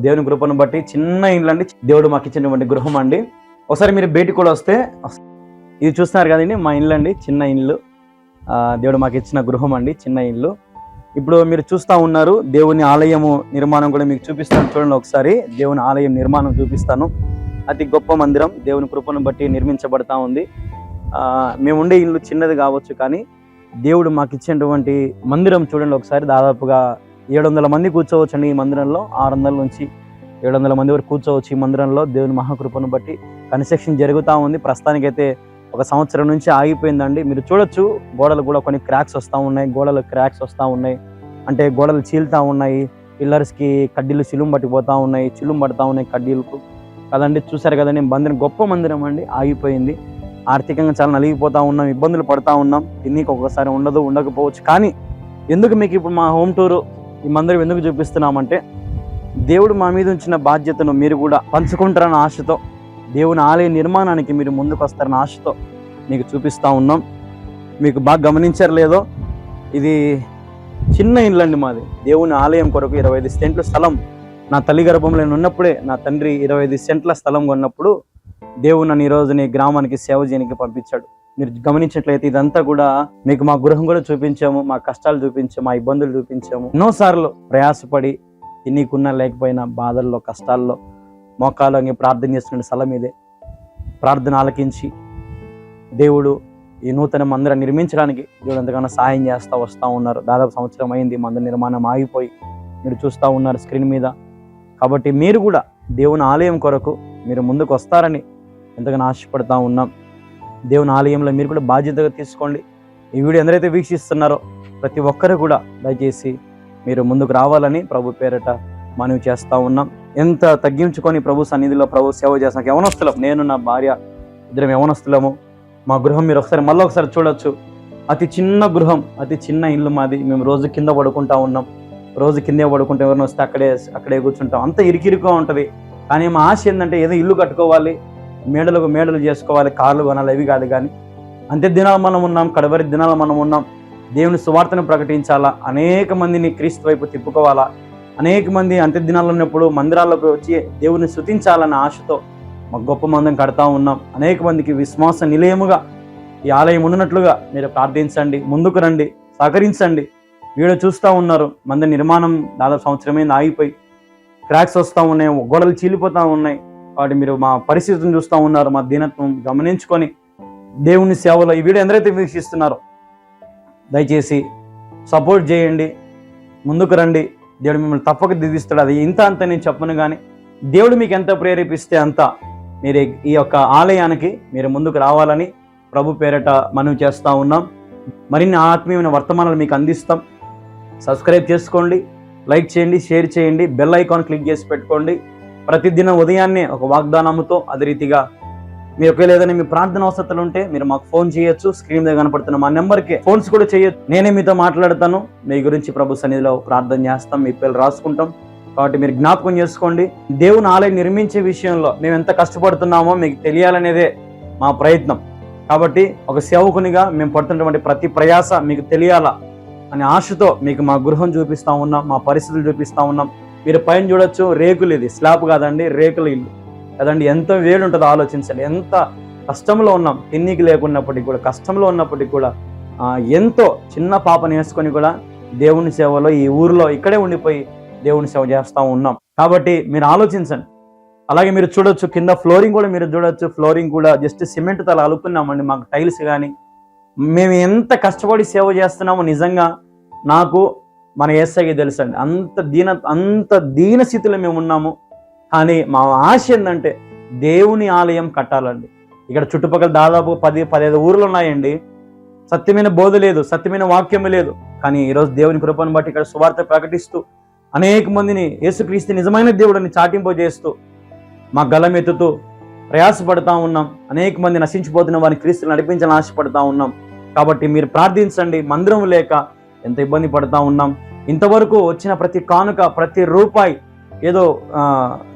S2: దేవుని కృపను బట్టి చిన్న ఇల్లు అండి, దేవుడు మాకు ఇచ్చినటువంటి గృహం అండి. ఒకసారి మీరు బయటికి కూడా వస్తే, ఇది చూస్తున్నారు కదండి మా ఇల్లు అండి, చిన్న ఇల్లు. దేవుడు మాకు ఇచ్చిన గృహం అండి, చిన్న ఇల్లు. ఇప్పుడు మీరు చూస్తూ ఉన్నారు దేవుని ఆలయము నిర్మాణం కూడా మీకు చూపిస్తాను. చూడండి ఒకసారి, దేవుని ఆలయం నిర్మాణం చూపిస్తాను. అతి గొప్ప మందిరం, దేవుని కృపను బట్టి నిర్మించబడతా ఉంది. మేము ఉండే ఇల్లు చిన్నది కావచ్చు, కానీ దేవుడు మాకు ఇచ్చినటువంటి మందిరం చూడండి ఒకసారి. దాదాపుగా 700 మంది కూర్చోవచ్చు అండి ఈ మందిరంలో. 600 నుంచి 700 మంది వరకు కూర్చోవచ్చు ఈ మందిరంలో. దేవుని మహాకృపను బట్టి కన్స్ట్రక్షన్ జరుగుతూ ఉంది. ప్రస్తుతానికైతే 1 సంవత్సరం నుంచి ఆగిపోయిందండి. మీరు చూడొచ్చు, గోడలు కూడా కొన్ని క్రాక్స్ వస్తూ ఉన్నాయి, అంటే గోడలు చీలుతూ ఉన్నాయి. పిల్లర్స్కి కడ్డీలు చిలుం పట్టిపోతూ ఉన్నాయి, పడుతూ ఉన్నాయి కడ్డీలకు కదండి. చూసారు కదండి, మందిరం గొప్ప మందిరం అండి, ఆగిపోయింది. ఆర్థికంగా చాలా నలిగిపోతూ ఉన్నాం, ఇబ్బందులు పడుతూ ఉన్నాం. తిన్నీకి ఒక్కొక్కసారి ఉండకపోవచ్చు. కానీ ఎందుకు మీకు ఇప్పుడు మా హోమ్ టూరు, ఈ మందిరం ఎందుకు చూపిస్తున్నామంటే, దేవుడు మా మీద ఉంచిన బాధ్యతను మీరు కూడా పంచుకుంటారన్న ఆశతో, దేవుని ఆలయ నిర్మాణానికి మీరు ముందుకు వస్తారన్న ఆశతో మీకు చూపిస్తూ ఉన్నాం. మీకు బాగా గమనించారు లేదో, ఇది చిన్న ఇల్లు అండి మాది. దేవుని ఆలయం కొరకు 25 సెంట్ల స్థలం, నా తల్లి గర్భంలో నేను ఉన్నప్పుడే నా తండ్రి 25 సెంట్ల స్థలం కొన్నప్పుడు దేవుడు నన్ను ఈరోజు గ్రామానికి సేవ చేయడానికి పంపించాడు. మీరు గమనించినట్లయితే ఇదంతా కూడా మీకు మా గృహం కూడా చూపించాము, మా కష్టాలు చూపించాము, మా ఇబ్బందులు చూపించాము. ఎన్నోసార్లు ప్రయాసపడి తిన్నీకున్నా లేకపోయినా బాధల్లో, కష్టాల్లో మోకాళ్ళని ప్రార్థన చేస్తున్న స్థలం ఇదే. ప్రార్థన ఆలకించి దేవుడు ఈ నూతన మందిరం నిర్మించడానికి దేవుడు ఎంతగానో సహాయం చేస్తూ వస్తూ ఉన్నారు. దాదాపు సంవత్సరం అయింది మందిర నిర్మాణం ఆగిపోయి, మీరు చూస్తూ ఉన్నారు స్క్రీన్ మీద. కాబట్టి మీరు కూడా దేవుని ఆలయం కొరకు మీరు ముందుకు వస్తారని ఎంతగానో ఆశపడుతూ ఉన్నాం. దేవుని ఆలయంలో మీరు కూడా బాధ్యతగా తీసుకోండి. ఈ వీడియో ఎందరైతే వీక్షిస్తున్నారో ప్రతి ఒక్కరు కూడా దయచేసి మీరు ముందుకు రావాలని ప్రభు పేరట మనవి చేస్తూ ఉన్నాం. ఎంత తగ్గించుకొని ప్రభు సన్నిధిలో ప్రభు సేవ చేస్తాం. యవనస్తులం, నేను నా భార్య ఇద్దరం యవనస్తులము. మా గృహం మీరు మళ్ళీ ఒకసారి చూడొచ్చు. అతి చిన్న గృహం, అతి చిన్న ఇల్లు మాది. మేము రోజు కింద పడుకుంటా ఉన్నాం. రోజు కిందే పడుకుంటే ఎవరిని వస్తే అక్కడే కూర్చుంటాం. అంత ఇరికిరిగా ఉంటుంది. కానీ మా ఆశ ఏంటంటే ఏదో ఇల్లు కట్టుకోవాలి, మేడలు చేసుకోవాలి, కార్లు కొనాలి, అవి కాదు. కానీ అంత్య దినాలు మనం ఉన్నాం, కడవరి దినాలు మనం ఉన్నాం. దేవుని సువార్తను ప్రకటించాలా, అనేక మందిని క్రీస్తు వైపు తిప్పుకోవాలా, అనేక మంది అంత్య దినాలు ఉన్నప్పుడు మందిరాల్లోకి వచ్చి దేవుని స్తుతించాలన్న ఆశతో మాకు గొప్ప మందిని కడతా ఉన్నాం. అనేక మందికి విశ్వాస నిలయముగా ఈ ఆలయం ఉన్నట్లుగా మీరు ప్రార్థించండి, ముందుకు రండి, సహకరించండి. వీడియో చూస్తూ ఉన్నారు, మందిర నిర్మాణం దాదాపు సంవత్సరమైంది ఆగిపోయి క్రాక్స్ వస్తూ ఉన్నాయి, గోడలు చీలిపోతూ ఉన్నాయి. కాబట్టి మీరు మా పరిస్థితిని చూస్తూ ఉన్నారు. మా దీనత్వం గమనించుకొని దేవుని సేవలో ఈ వీడియో ఎందరైతే వీక్షిస్తున్నారో దయచేసి సపోర్ట్ చేయండి, ముందుకు రండి. దేవుడు మిమ్మల్ని తప్పక దిద్దిస్తాడు. అది ఇంత అంత నేను చెప్పను, కానీ దేవుడు మీకు ఎంత ప్రేరేపిస్తే అంత మీరు ఈ యొక్క ఆలయానికి మీరు ముందుకు రావాలని ప్రభు పేరట మనవి చేస్తూ ఉన్నాం. మరిన్ని ఆత్మీయమైన వర్తమానాలు మీకు అందిస్తాం. సబ్స్క్రైబ్ చేసుకోండి, లైక్ చేయండి, షేర్ చేయండి, బెల్ ఐకాన్ క్లిక్ చేసి పెట్టుకోండి. ప్రతిదినం ఉదయాన్నే ఒక వాగ్దానంతో అదే రీతిగా మీరు ఒకవేళ ఏదైనా మీ ప్రార్థన అవసరాలు ఉంటే మీరు మాకు ఫోన్ చేయొచ్చు. స్క్రీన్ మీద కనపడుతున్న మా నెంబర్కి ఫోన్స్ కూడా చేయొచ్చు. నేనే మీతో మాట్లాడతాను. మీ గురించి ప్రభు సన్నిధిలో ప్రార్థన చేస్తాం, మీ పేర్లు రాసుకుంటాం. కాబట్టి మీరు జ్ఞాపకం చేసుకోండి, దేవుని ఆలయం నిర్మించే విషయంలో మేము ఎంత కష్టపడుతున్నామో మీకు తెలియాలనేదే మా ప్రయత్నం. కాబట్టి ఒక సేవకునిగా మేము పడుతున్నటువంటి ప్రతి ప్రయాస మీకు తెలియాలా అనే ఆశతో మీకు మా గృహం చూపిస్తూ ఉన్నాం, మా పరిస్థితులు చూపిస్తూ ఉన్నాం. మీరు పైన చూడొచ్చు, రేకులు, ఇది స్లాబ్ కాదండి, రేకుల ఇల్లు కదండి. ఎంత వేడి ఉంటుందో ఆలోచించండి. ఎంత కష్టంలో ఉన్నాం, తిన్నీకి లేకున్నప్పటికీ కూడా, కష్టంలో ఉన్నప్పటికీ కూడా ఎంతో చిన్న పాపని వేసుకొని కూడా దేవుని సేవలో ఈ ఊరిలో ఇక్కడే ఉండిపోయి దేవుని సేవ చేస్తూ ఉన్నాం. కాబట్టి మీరు ఆలోచించండి. అలాగే మీరు చూడొచ్చు, కింద ఫ్లోరింగ్ కూడా మీరు చూడొచ్చు. ఫ్లోరింగ్ కూడా జస్ట్ సిమెంట్ తల అలుకున్నామండి. మాకు టైల్స్ కానీ, మేము ఎంత కష్టపడి సేవ చేస్తున్నామో నిజంగా నాకు మన యేసయ్యకి తెలుసండి. అంత దీన స్థితిలో మేము ఉన్నాము. కానీ మా ఆశ ఏంటంటే దేవుని ఆలయం కట్టాలండి. ఇక్కడ చుట్టుపక్కల దాదాపు 10-15 ఊర్లు ఉన్నాయండి. సత్యమైన బోధ లేదు, సత్యమైన వాక్యం లేదు. కానీ ఈరోజు దేవుని కృపను బట్టి ఇక్కడ సువార్త ప్రకటిస్తూ అనేక మందిని యేసుక్రీస్తు నిజమైన దేవుడిని చాటింపజేస్తూ మా గలమెత్తుతూ ప్రయాసపడతా ఉన్నాం. అనేక మంది నశించిపోతున్న వారిని క్రీస్తుని నడిపించాలని ఆశపడతా ఉన్నాం. కాబట్టి మీరు ప్రార్థించండి. మందిరం లేక ఎంత ఇబ్బంది పడతా ఉన్నాం. ఇంతవరకు వచ్చిన ప్రతి కానుక, ప్రతి రూపాయి ఏదో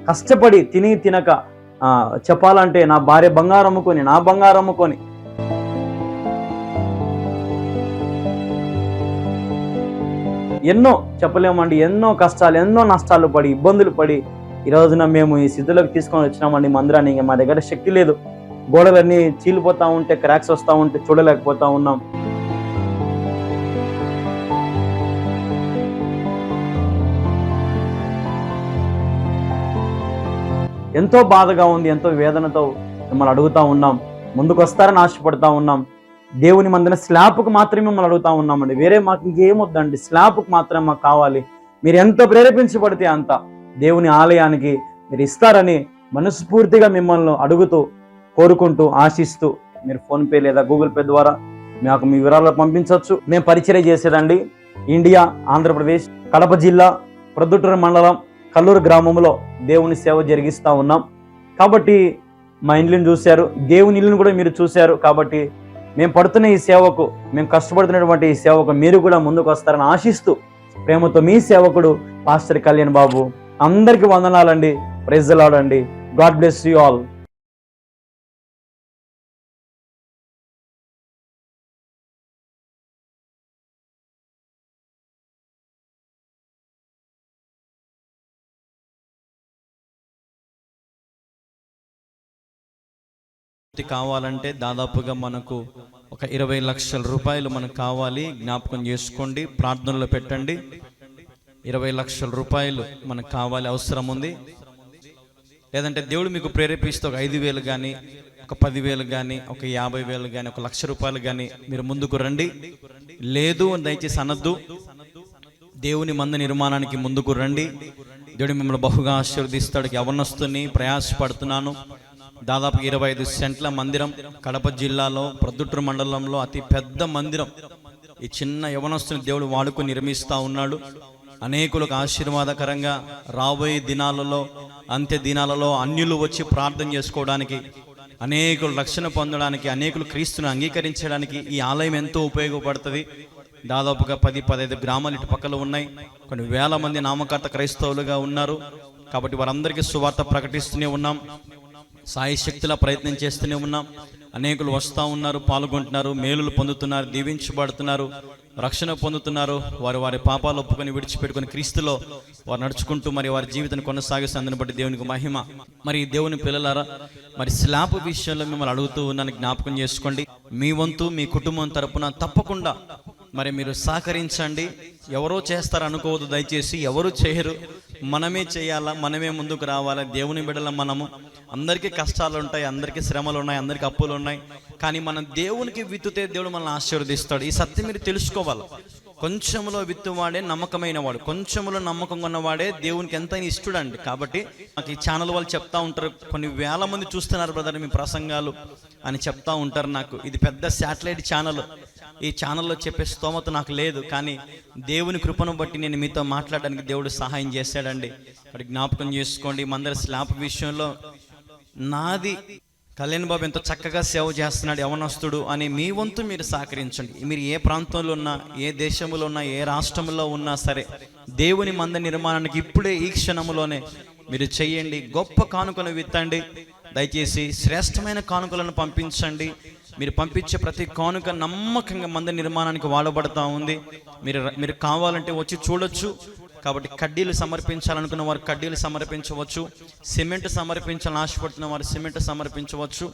S2: కష్టపడి తినక చెప్పాలంటే నా భార్య బంగారం అమ్ముకొని, నా బంగారం అమ్ముకొని ఎన్నో చెప్పలేమండి, ఎన్నో కష్టాలు, ఎన్నో నష్టాలు పడి, ఇబ్బందులు పడి ఈ రోజున మేము ఈ స్థితిలోకి తీసుకొని వచ్చినామండి మందిరాన్ని. ఇంకా మా దగ్గర శక్తి లేదు. గోడలన్నీ చీలిపోతా ఉంటే, క్రాక్స్ వస్తూ ఉంటే చూడలేకపోతా ఉన్నాం. ఎంతో బాధగా ఉంది, ఎంతో వేదనతో మిమ్మల్ని అడుగుతా ఉన్నాం. ముందుకు వస్తారని ఆశపడతా ఉన్నాం. దేవుని మందిన స్లాబ్కు మాత్రమే మిమ్మల్ని అడుగుతా ఉన్నామండి. వేరే మాకు ఇంకేమొద్దండి, స్లాబ్కు మాత్రమే మాకు కావాలి. మీరు ఎంత ప్రేరేపించబడితే అంత దేవుని ఆలయానికి మీరు ఇస్తారని మనస్ఫూర్తిగా మిమ్మల్ని అడుగుతూ, కోరుకుంటూ, ఆశిస్తూ మీరు ఫోన్పే లేదా గూగుల్ పే ద్వారా మాకు మీ వివరాలు పంపించవచ్చు. మేము పరిచయం చేసేదండి ఇండియా, ఆంధ్రప్రదేశ్, కడప జిల్లా, ప్రొద్దుటూరు మండలం, కల్లూరు గ్రామంలో దేవుని సేవ జరిగిస్తూ ఉన్నాం. కాబట్టి మా ఇల్లుని చూశారు, దేవుని ఇల్లుని కూడా మీరు చూశారు. కాబట్టి మేము పడుతున్న ఈ సేవకు, మేము కష్టపడుతున్నటువంటి ఈ సేవకు మీరు కూడా ముందుకు వస్తారని ఆశిస్తూ ప్రేమతో మీ సేవకుడు పాస్టర్ కళ్యాణ్ బాబు. అందరికీ వందనాలండి. ప్రైజ్ ది లార్డ్ అండి. God bless you all.
S1: కావాలంటే దాదాపుగా మనకు ఒక 20 లక్షల రూపాయలు మనకు కావాలి. జ్ఞాపకం చేసుకోండి, ప్రార్థనలో పెట్టండి. 20 లక్షల రూపాయలు మనకు కావాలి, అవసరం ఉంది. లేదంటే దేవుడు మీకు ప్రేరేపిస్తే ఒక 5,000 కానీ, ఒక 10,000 కానీ, ఒక 50,000 కానీ, ఒక 1,00,000 రూపాయలు కానీ మీరు ముందుకు రండి. లేదు దయచేసి అనద్దు. దేవుని మంద నిర్మాణానికి ముందుకు రండి. దేవుడు మిమ్మల్ని బహుగా ఆశీర్వదిస్తాడు. యవ్వనస్తుని ప్రయాసపడుతున్నాను. దాదాపు 25 సెంట్ల మందిరం, కడప జిల్లాలో ప్రొద్దుటూరు మండలంలో అతి పెద్ద మందిరం. ఈ చిన్న యవనస్తుని దేవుడు వాడుకొని నిర్మిస్తూ ఉన్నాడు. అనేకులకు ఆశీర్వాదకరంగా రాబోయే దినాలలో, అంత్య దినాలలో అన్యులు వచ్చి ప్రార్థన చేసుకోవడానికి, అనేకులు రక్షణ పొందడానికి, అనేకులు క్రీస్తుని అంగీకరించడానికి ఈ ఆలయం ఎంతో ఉపయోగపడుతుంది. దాదాపుగా 10-15 గ్రామాలు ఇటు పక్కలో ఉన్నాయి. కొన్ని వేల మంది నామకర్త క్రైస్తవులుగా ఉన్నారు. కాబట్టి వారందరికీ సువార్త ప్రకటిస్తూనే ఉన్నాం. సాయి శక్తిలా ప్రయత్నం చేస్తూనే ఉన్నాం. అనేకులు వస్తూ ఉన్నారు, పాల్గొంటున్నారు, మేలులు పొందుతున్నారు, దీవించబడుతున్నారు, రక్షణ పొందుతున్నారు. వారి పాపాలు ఒప్పుకొని విడిచిపెట్టుకొని క్రీస్తులో వారు నడుచుకుంటూ మరి వారి జీవితాన్ని కొనసాగిస్తూ, అందుని బట్టి దేవునికి మహిమ. మరి దేవుని పిల్లలారా, మరి స్లాబ్ విషయంలో మిమ్మల్ని అడుగుతూ ఉన్నాను, జ్ఞాపకం చేసుకోండి. మీ వంతు మీ కుటుంబం తరపున తప్పకుండా మరి మీరు సహకరించండి. ఎవరో చేస్తారు అనుకోవద్దు దయచేసి. ఎవరు చేయరు, మనమే చేయాలా, మనమే ముందుకు రావాలా. దేవుని బిడ్డల మనము. అందరికీ కష్టాలు ఉంటాయి, అందరికీ శ్రమలు ఉన్నాయి, అందరికీ అప్పులు ఉన్నాయి. కానీ మనం దేవునికి విత్తుతే దేవుడు మనల్ని ఆశీర్వదిస్తాడు. ఈ సత్యం మీరు తెలుసుకోవాలి. కొంచెంలో విత్తువాడే నమ్మకమైన వాడు, కొంచెంలో నమ్మకం ఉన్నవాడే దేవునికి ఎంతైనా ఇష్టడండి. కాబట్టి నాకు ఈ ఛానల్ వాళ్ళు చెప్తా ఉంటారు, కొన్ని వేల మంది చూస్తున్నారు బ్రదర్ మీ ప్రసంగాలు అని చెప్తా ఉంటారు నాకు. ఇది పెద్ద శాటిలైట్ ఛానల్. ఈ ఛానల్లో చెప్పే స్తోమత నాకు లేదు. కానీ దేవుని కృపను బట్టి నేను మీతో మాట్లాడడానికి దేవుడు సహాయం చేశాడండి. అక్కడ జ్ఞాపకం చేసుకోండి. మందరి స్లాబ్ విషయంలో నాది కళ్యాణ్ బాబు ఎంతో చక్కగా సేవ చేస్తున్నాడు యవనస్తుడు అని మీ వంతు మీరు సహకరించండి. మీరు ఏ ప్రాంతంలో ఉన్నా, ఏ దేశంలో ఉన్నా, ఏ రాష్ట్రంలో ఉన్నా సరే దేవుని మంద నిర్మాణానికి ఇప్పుడే ఈ క్షణంలోనే మీరు చెయ్యండి. గొప్ప కానుకలు విత్తండి. దయచేసి శ్రేష్టమైన కానుకలను పంపించండి. మీరు పంపించే ప్రతి కానుక నమ్మకంగా మంద నిర్మాణానికి వాడబడతా ఉంది. మీరు కావాలంటే వచ్చి చూడొచ్చు. కాబట్టి కడ్డీలు సమర్పించాలనుకున్న వారు కడ్డీలు సమర్పించవచ్చు, సిమెంట్ సమర్పించాలని ఆశపడుతున్న వారు సిమెంట్ సమర్పించవచ్చు,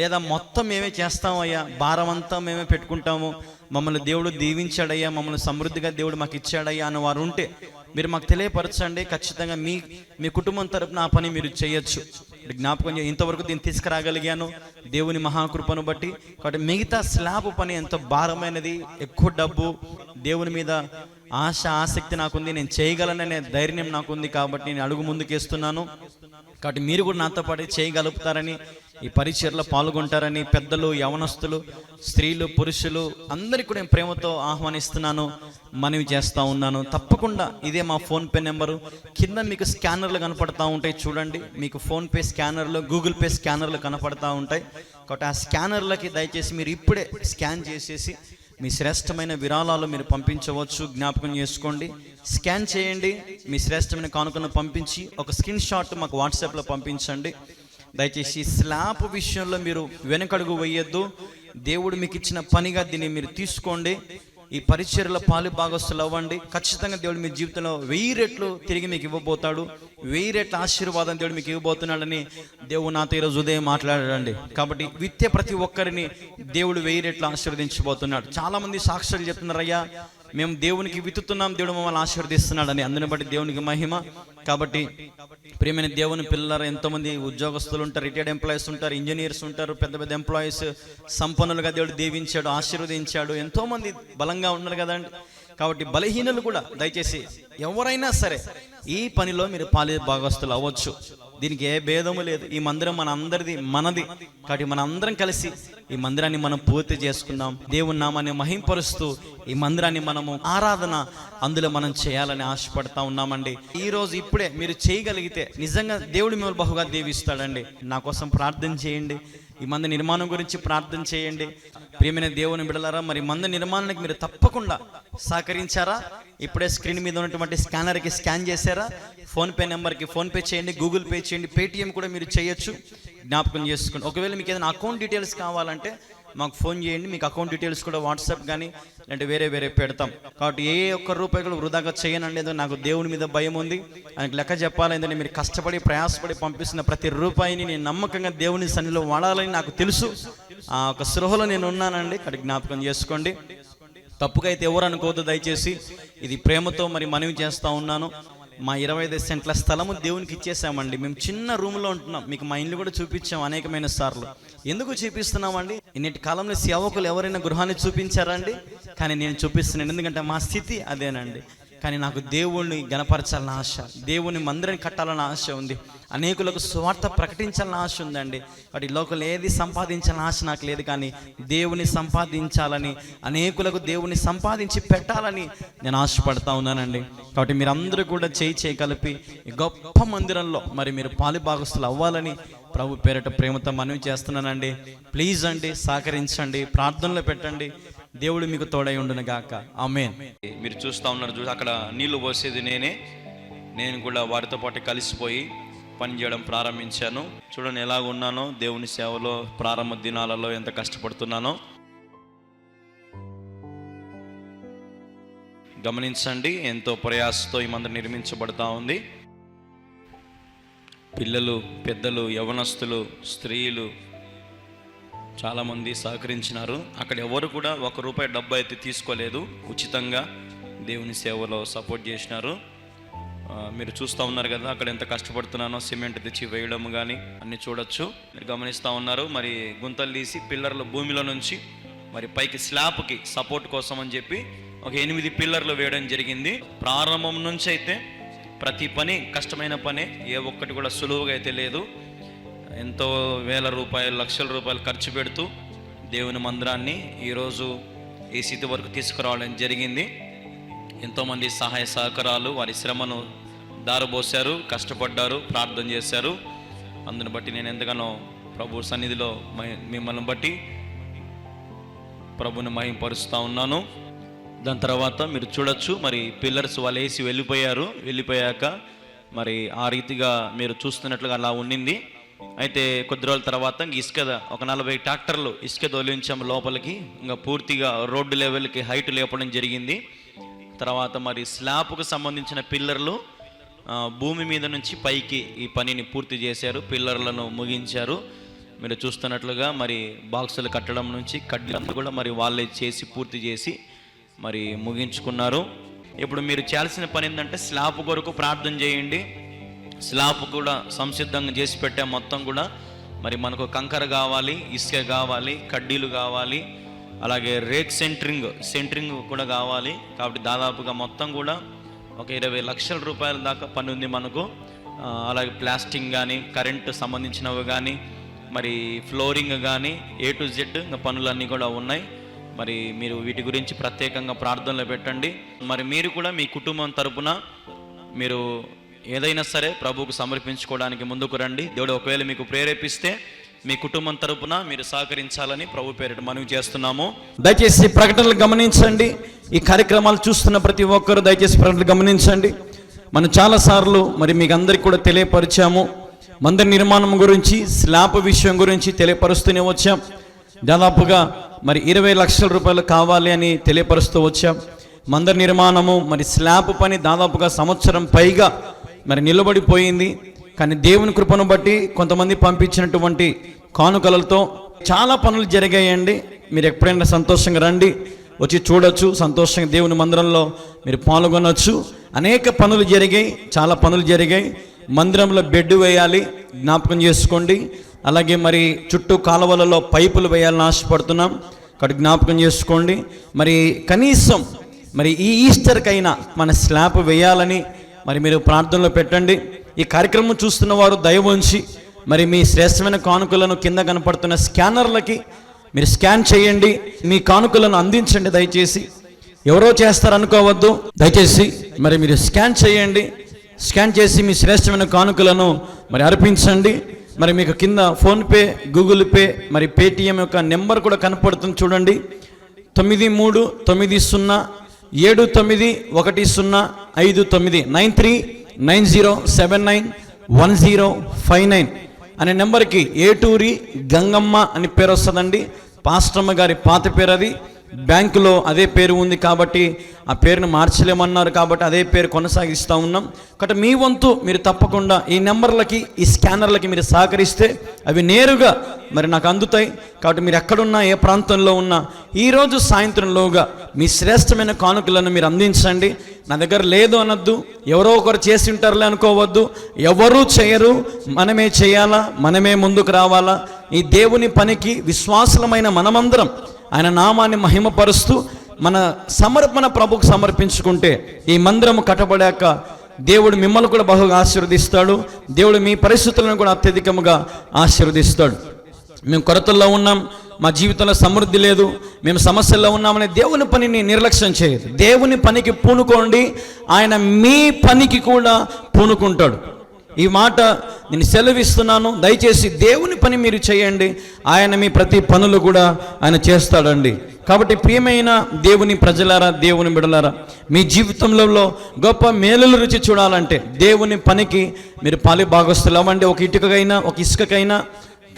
S1: లేదా మొత్తం మేమే చేస్తామయ్యా, భారం అంతా మేమే పెట్టుకుంటాము, మమ్మల్ని దేవుడు దీవించాడయ్యా, మమ్మల్ని సమృద్ధిగా దేవుడు మాకు ఇచ్చాడయ్యా అని వారు ఉంటే మీరు మాకు తెలియపరచండి. ఖచ్చితంగా మీ కుటుంబం తరపున ఆ పని మీరు చేయొచ్చు. జ్ఞాపకం ఇంతవరకు దీన్ని తీసుకురాగలిగాను దేవుని మహాకృపను బట్టి. కాబట్టి మిగతా స్లాబ్ పని ఎంతో భారమైనది, ఎక్కువ డబ్బు, దేవుని మీద ఆసక్తి నాకుంది, నేను చేయగలననే ధైర్యం నాకుంది. కాబట్టి నేను అడుగు ముందుకేస్తున్నాను. కాబట్టి మీరు కూడా నాతో పాటు చేయగలుగుతారని, ఈ పరిచర్లో పాల్గొంటారని పెద్దలు, యవనస్తులు, స్త్రీలు, పురుషులు అందరికీ కూడా నేను ప్రేమతో ఆహ్వానిస్తున్నాను, మనవి చేస్తూ ఉన్నాను. తప్పకుండా ఇదే మా ఫోన్పే నెంబరు. కింద మీకు స్కానర్లు కనపడతా ఉంటాయి చూడండి. మీకు ఫోన్పే స్కానర్లు, గూగుల్ పే స్కానర్లు కనపడతా ఉంటాయి. కాబట్టి ఆ స్కానర్లకి దయచేసి మీరు ఇప్పుడే స్కాన్ చేసేసి మీ శ్రేష్టమైన విరాళాలు మీరు పంపించవచ్చు. జ్ఞాపకం చేసుకోండి, స్కాన్ చేయండి, మీ శ్రేష్టమైన కానుకను పంపించి ఒక స్క్రీన్ షాట్ మాకు వాట్సాప్లో పంపించండి. దయచేసి స్లాబ్ విషయంలో మీరు వెనకడుగు వేయొద్దు. దేవుడు మీకు ఇచ్చిన పనిగా దీన్ని మీరు తీసుకోండి. ఈ పరిచర్యలో పాలు భాగస్తులు అవ్వండి. ఖచ్చితంగా దేవుడు మీ జీవితంలో 1000 రెట్లు తిరిగి మీకు ఇవ్వబోతాడు. 1000 రెట్ల ఆశీర్వాదం దేవుడు మీకు ఇవ్వబోతున్నాడని దేవుడు నాతో ఈరోజు ఉదయం మాట్లాడాడండి. కాబట్టి విత్తే ప్రతి ఒక్కరిని దేవుడు 1000 రెట్లు ఆశీర్వదించబోతున్నాడు. చాలామంది సాక్షులు చెప్తున్నారు, అయ్యా మేము దేవునికి విత్తుతున్నాం, దేవుడు మమ్మల్ని ఆశీర్వదిస్తున్నాడని. అందుని బట్టి దేవునికి మహిమ. కాబట్టి ప్రియమైన దేవుని పిల్లలు, ఎంతోమంది ఉద్యోగస్తులు ఉంటారు, రిటైర్డ్ ఎంప్లాయీస్ ఉంటారు, ఇంజనీర్స్ ఉంటారు, పెద్ద పెద్ద ఎంప్లాయీస్, సంపన్నులుగా దేవుడు దీవించాడు, ఆశీర్వదించాడు, ఎంతోమంది బలంగా ఉన్నారు కదండి. కాబట్టి బలహీనులు కూడా దయచేసి ఎవరైనా సరే ఈ పనిలో మీరు పాలి భాగస్తులు అవ్వచ్చు. దీనికి ఏ భేదము లేదు. ఈ మందిరం మన అందరిది, మనది. కాబట్టి మన అందరం కలిసి ఈ మందిరాన్ని మనం పూర్తి చేసుకుందాం. దేవుని నామాన్ని మహింపరుస్తూ ఈ మందిరాన్ని మనము ఆరాధన అందులో మనం చేయాలని ఆశపడతా ఉన్నామండి. ఈరోజు ఇప్పుడే మీరు చేయగలిగితే నిజంగా దేవుడు మిమ్మల్ని బహుగా దీవిస్తాడండి. నా కోసం ప్రార్థన చేయండి. ఈ మందిర నిర్మాణం గురించి ప్రార్థన చేయండి. ప్రియమైన దేవుని బిడ్డలారా, మరి మందిర నిర్మాణానికి మీరు తప్పకుండా సహకరించారా? ఇప్పుడే స్క్రీన్ మీద ఉన్నటువంటి స్కానర్కి స్కాన్ చేశారా? ఫోన్పే నెంబర్కి ఫోన్పే చేయండి, గూగుల్ పే చేయండి, పేటిఎం కూడా మీరు చేయొచ్చు. జ్ఞాపకం చేసుకోండి. ఒకవేళ మీకు ఏదైనా అకౌంట్ డీటెయిల్స్ కావాలంటే మాకు ఫోన్ చేయండి. మీకు అకౌంట్ డీటెయిల్స్ కూడా వాట్సాప్ కానీ లేదంటే వేరే పెడతాం. కాబట్టి ఏ ఒక్క రూపాయి కూడా వృధాగా చేయనండి. ఏదో నాకు దేవుని మీద భయం ఉంది, ఆయనకు లెక్క చెప్పాలి. ఏంటంటే మీరు కష్టపడి ప్రయాసపడి పంపిస్తున్న ప్రతి రూపాయిని నేను నమ్మకంగా దేవుని సన్నిధిలో వాడాలని నాకు తెలుసు. ఆ ఒక సృహలో నేను ఉన్నానండి. కాబట్టి జ్ఞాపకం చేసుకోండి. తప్పుగా అయితే ఎవరు అనుకోవద్దు దయచేసి. ఇది ప్రేమతో మరి మనవి చేస్తూ ఉన్నాను. మా 25 సెంట్ల స్థలము దేవునికి ఇచ్చేసామండి. మేము చిన్న రూమ్లో ఉంటున్నాం. మీకు మా ఇల్లు కూడా చూపించాం అనేకమైన సార్లు. ఎందుకు చూపిస్తున్నామండి? ఇన్నిటి కాలంలో సేవకులు ఎవరైనా గృహాన్ని చూపించారండి? కానీ నేను చూపిస్తున్నాను. ఎందుకంటే మా స్థితి అదేనండి. కానీ నాకు దేవుణ్ణి గణపరచాలని ఆశ, దేవుని మందిరాన్ని కట్టాలని ఆశ ఉంది, అనేకులకు సువార్త ప్రకటించాలని ఆశ ఉందండి. వాటి లోకల్ ఏది సంపాదించాలని ఆశ నాకు లేదు, కానీ దేవుని సంపాదించాలని, అనేకులకు దేవుని సంపాదించి పెట్టాలని నేను ఆశపడతా ఉన్నానండి. కాబట్టి మీరందరూ కూడా చేయి కలిపి ఈ గొప్ప మందిరంలో మరి మీరు పాలుభాగస్తులు అవ్వాలని ప్రభు పేరిట ప్రేమతో మనవి చేస్తున్నానండి. ప్లీజ్ అండి, సహకరించండి, ప్రార్థనలో పెట్టండి. దేవుడు మీకు తోడై ఉండును గాక. ఆమేన్. మీరు చూస్తూ ఉన్నారు, అక్కడ నీళ్లు పోసేది నేను కూడా వారితో పాటు కలిసిపోయి పనిచేయడం ప్రారంభించాను. చూడండి ఎలాగ ఉన్నానో, దేవుని సేవలో ప్రారంభ దినాలలో ఎంత కష్టపడుతున్నానో గమనించండి. ఎంతో ప్రయాసతో ఈ మందిరం నిర్మించబడతా ఉంది. పిల్లలు, పెద్దలు, యవనస్తులు, స్త్రీలు చాలామంది సహకరించినారు. అక్కడ ఎవరు కూడా ₹1 డబ్బు అయితే తీసుకోలేదు. ఉచితంగా దేవుని సేవలో సపోర్ట్ చేసినారు. మీరు చూస్తూ ఉన్నారు కదా అక్కడ ఎంత కష్టపడుతున్నానో. సిమెంట్ తెచ్చి వేయడం కానీ అన్నీ చూడొచ్చు, మీరు గమనిస్తూ ఉన్నారు. మరి గుంతలు తీసి పిల్లర్లు భూమిలో నుంచి మరి పైకి స్లాబ్కి సపోర్ట్ కోసం అని చెప్పి ఒక 8 పిల్లర్లు వేయడం జరిగింది. ప్రారంభం నుంచి అయితే ప్రతి పని కష్టమైన పనే, ఏ ఒక్కటి కూడా సులువుగా అయితే లేదు. ఎంతో వేల రూపాయలు, లక్షల రూపాయలు ఖర్చు పెడుతూ దేవుని మందిరాన్ని ఈరోజు ఈ స్థితి వరకు తీసుకురావడం జరిగింది. ఎంతోమంది సహాయ సహకారాలు, వారి శ్రమను దారబోసారు, కష్టపడ్డారు, ప్రార్థన చేశారు. అందుని బట్టి నేను ఎంతగానో ప్రభు సన్నిధిలో మిమ్మల్ని బట్టి ప్రభుని మహింపరుస్తూ ఉన్నాను. దాని తర్వాత మీరు చూడొచ్చు, మరి పిల్లర్స్ వాళ్ళు వేసి వెళ్ళిపోయాక మరి ఆ రీతిగా మీరు చూస్తున్నట్లుగా అలా ఉండింది. అయితే కొద్ది రోజుల తర్వాత ఇసుక ఒక 40 ట్రాక్టర్లు ఇసుక తొలించాము లోపలికి. ఇంకా పూర్తిగా రోడ్డు లెవెల్కి హైట్ లేపడం జరిగింది. తర్వాత మరి స్లాబ్కు సంబంధించిన పిల్లర్లు భూమి మీద నుంచి పైకి ఈ పనిని పూర్తి చేశారు, పిల్లర్లను ముగించారు. మీరు చూస్తున్నట్లుగా మరి బాక్సులు కట్టడం నుంచి కడ్డీలంతా కూడా మరి వాళ్ళే చేసి పూర్తి చేసి మరి ముగించుకున్నారు. ఇప్పుడు మీరు చేయాల్సిన పని ఏంటంటే స్లాబ్ కొరకు ప్రార్థన చేయండి. స్లాబ్ కూడా సంసిద్ధంగా చేసి పెట్టే మొత్తం కూడా మరి మనకు కంకర కావాలి, ఇసుక కావాలి, కడ్డీలు కావాలి, అలాగే రేక్ సెంట్రింగ్ కూడా కావాలి. కాబట్టి దాదాపుగా మొత్తం కూడా ఒక 20 లక్షల రూపాయల దాకా పని ఉంది మనకు. అలాగే ప్లాస్టింగ్ కానీ, కరెంటు సంబంధించినవి కానీ, మరి ఫ్లోరింగ్ కానీ, A to Z ఇంకా పనులన్నీ కూడా ఉన్నాయి. మరి మీరు వీటి గురించి ప్రత్యేకంగా ప్రార్థనలు పెట్టండి. మరి మీరు కూడా మీ కుటుంబం తరపున మీరు ఏదైనా సరే ప్రభువుకు సమర్పించుకోవడానికి ముందుకు రండి. దేవుడు ఒకవేళ మీకు ప్రేరేపిస్తే మీ కుటుంబం తరపున మీరు సహకరించాలని ప్రభు పేరిట మనవి చేస్తున్నాము.
S2: దయచేసి ప్రకటనలు గమనించండి. ఈ కార్యక్రమాలు చూస్తున్న ప్రతి ఒక్కరు దయచేసి ప్రకటనలు గమనించండి. మనం చాలాసార్లు మరి మీకు అందరికీ కూడా తెలియపరిచాము. మందిర నిర్మాణం గురించి, స్లాబ్ విషయం గురించి తెలియపరుస్తూనే వచ్చాం. దాదాపుగా మరి 20 లక్షల రూపాయలు కావాలి అని తెలియపరుస్తూ వచ్చాం. మందిర నిర్మాణము మరి స్లాబ్ పని దాదాపుగా సంవత్సరం పైగా మరి నిలబడిపోయింది. కానీ దేవుని కృపను బట్టి కొంతమంది పంపించినటువంటి కానుకలతో చాలా పనులు జరిగాయండి. మీరు ఎప్పుడైనా సంతోషంగా రండి, వచ్చి చూడొచ్చు, సంతోషంగా దేవుని మందిరంలో మీరు పాల్గొనవచ్చు. అనేక పనులు జరిగాయి, చాలా పనులు జరిగాయి. మందిరంలో బెడ్ వేయాలి, జ్ఞాపకం చేసుకోండి. అలాగే మరి చుట్టూ కాలువలలో పైపులు వేయాలని ఆశపడుతున్నాం, కాబట్టి జ్ఞాపకం చేసుకోండి. మరి కనీసం మరి ఈ ఈస్టర్కైనా మన స్లాబ్ వేయాలని మరి మీరు ప్రార్థనలో పెట్టండి. ఈ కార్యక్రమం చూస్తున్న వారు దయ ఉంచి మరి మీ శ్రేష్టమైన కానుకలను కింద కనపడుతున్న స్కానర్లకి మీరు స్కాన్ చేయండి, మీ కానుకలను అందించండి. దయచేసి ఎవరో చేస్తారనుకోవద్దు, దయచేసి మరి మీరు స్కాన్ చేయండి. స్కాన్ చేసి మీ శ్రేష్టమైన కానుకలను మరి అర్పించండి. మరి మీకు కింద ఫోన్పే, గూగుల్ పే, మరి పేటిఎం యొక్క నెంబర్ కూడా కనపడుతుంది చూడండి. 93379105 9390791059 అనే నెంబర్కి ఏటూరి గంగమ్మ అని పేరు వస్తుందండి. పాస్టమ్మ గారి పాత పేరు అది. బ్యాంకులో అదే పేరు ఉంది కాబట్టి ఆ పేరును మార్చలేమన్నారు, కాబట్టి అదే పేరు కొనసాగిస్తూ ఉన్నాం. కాబట్టి మీ వంతు మీరు తప్పకుండా ఈ నెంబర్లకి, ఈ స్కానర్లకి మీరు సహకరిస్తే అవి నేరుగా మరి నాకు అందుతాయి. కాబట్టి మీరు ఎక్కడున్నా, ఏ ప్రాంతంలో ఉన్నా ఈరోజు సాయంత్రంలోగా మీ శ్రేష్టమైన కానుకలను మీరు అందించండి. నా దగ్గర లేదు అనొద్దు, ఎవరో ఒకరు చేసి ఉంటారులే అనుకోవద్దు. ఎవరూ చేయరు, మనమే చేయాలా, మనమే ముందుకు రావాలా. ఈ దేవుని పనికి విశ్వాసులమైన మనమందరం ఆయన నామాన్ని మహిమపరుస్తూ మన సమర్పణ ప్రభుకు సమర్పించుకుంటే ఈ మందిరము కట్టబడాక దేవుడు మిమ్మల్ని కూడా బహుగా ఆశీర్వదిస్తాడు. దేవుడు మీ పరిస్థితులను కూడా అత్యధికంగా ఆశీర్వదిస్తాడు. మేము కొరతల్లో ఉన్నాం, మా జీవితంలో సమృద్ధి లేదు, మేము సమస్యల్లో ఉన్నామనే దేవుని పనిని నిర్లక్ష్యం చేయదు. దేవుని పనికి పూనుకోండి, ఆయన మీ పనికి కూడా పూనుకుంటాడు. ఈ మాట నేను సెలవిస్తున్నాను. దయచేసి దేవుని పని మీరు చేయండి, ఆయన మీ ప్రతి పనులు కూడా ఆయన చేస్తాడండి. కాబట్టి ప్రియమైన దేవుని ప్రజలారా, దేవుని బిడలారా, మీ జీవితంలో గొప్ప మేలుల రుచి చూడాలంటే దేవుని పనికి మీరు పాలి భాగస్తులు అవ్వండి. ఒక ఇటుకకైనా, ఒక ఇసుకకైనా,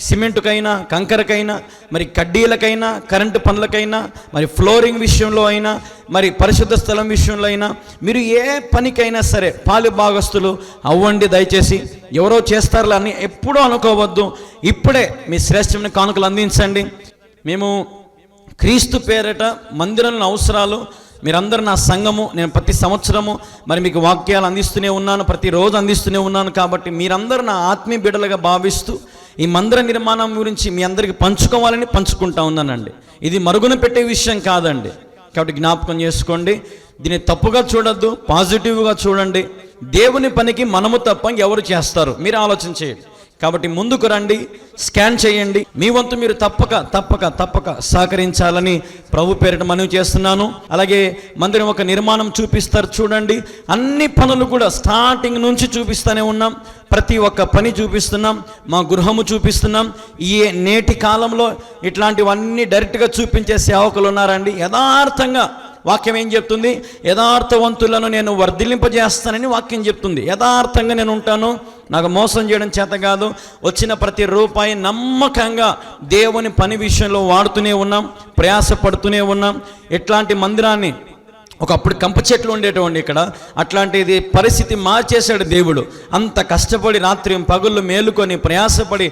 S2: సిమెంటుకైనా, కంకరకైనా, మరి కడ్డీలకైనా, కరెంటు పనులకైనా, మరి ఫ్లోరింగ్ విషయంలో అయినా, మరి పరిశుద్ధ స్థలం విషయంలో అయినా మీరు ఏ పనికైనా సరే పాలు భాగస్తులు అవ్వండి. దయచేసి ఎవరో చేస్తారులే అని ఎప్పుడూ అనుకోవద్దు. ఇప్పుడే మీ శ్రేష్టమైన కానుకలు అందించండి. మేము క్రీస్తు పేరట మందిరంలో అవసరాలు, మీరందరూ నా సంఘము, నేను ప్రతి సంవత్సరము మరి మీకు వాక్యాలు అందిస్తూనే ఉన్నాను, ప్రతిరోజు అందిస్తూనే ఉన్నాను. కాబట్టి మీరందరూ నా ఆత్మీయ బిడ్డలుగా భావిస్తూ ఈ మందిర నిర్మాణం గురించి మీ అందరికీ పంచుకోవాలని పంచుకుంటా ఉన్నానండి. ఇది మరుగున పెట్టే విషయం కాదండి. కాబట్టి జ్ఞాపకం చేసుకోండి, దీన్ని తప్పుగా చూడొద్దు, పాజిటివ్గా చూడండి. దేవుని పనికి మనము తప్ప ఎవరు చేస్తారు, మీరు ఆలోచన చేయండి. కాబట్టి ముందుకు రండి, స్కాన్ చేయండి. మీ వంతు మీరు తప్పక సహకరించాలని ప్రభు పేరిట మనవి చేస్తున్నాను. అలాగే మందిరం ఒక నిర్మాణం చూపిస్తారు చూడండి. అన్ని పనులు కూడా స్టార్టింగ్ నుంచి చూపిస్తూనే ఉన్నాం. ప్రతి ఒక్క పని చూపిస్తున్నాం, మా గృహము చూపిస్తున్నాం. ఈ నేటి కాలంలో ఇట్లాంటివన్నీ డైరెక్ట్గా చూపించే సేవకులు ఉన్నారండి. యథార్థంగా వాక్యం ఏం చెప్తుంది? యథార్థవంతులను నేను వర్ధిల్లింపజేస్తానని వాక్యం చెప్తుంది. యథార్థంగా నేను ఉంటాను, నాకు మోసం చేయడం చేత కాదు. వచ్చిన ప్రతి రూపాయి నమ్మకంగా దేవుని పని విషయంలో వాడుతూనే ఉన్నాం, ప్రయాసపడుతూనే ఉన్నాం. ఇట్లాంటి మందిరాన్ని
S1: ఒకప్పుడు కంప చెట్లు ఉండేటువంటి ఇక్కడ, అట్లాంటిది పరిస్థితి మార్చేశాడు దేవుడు. అంత కష్టపడి రాత్రి పగుళ్ళు మేలుకొని ప్రయాసపడి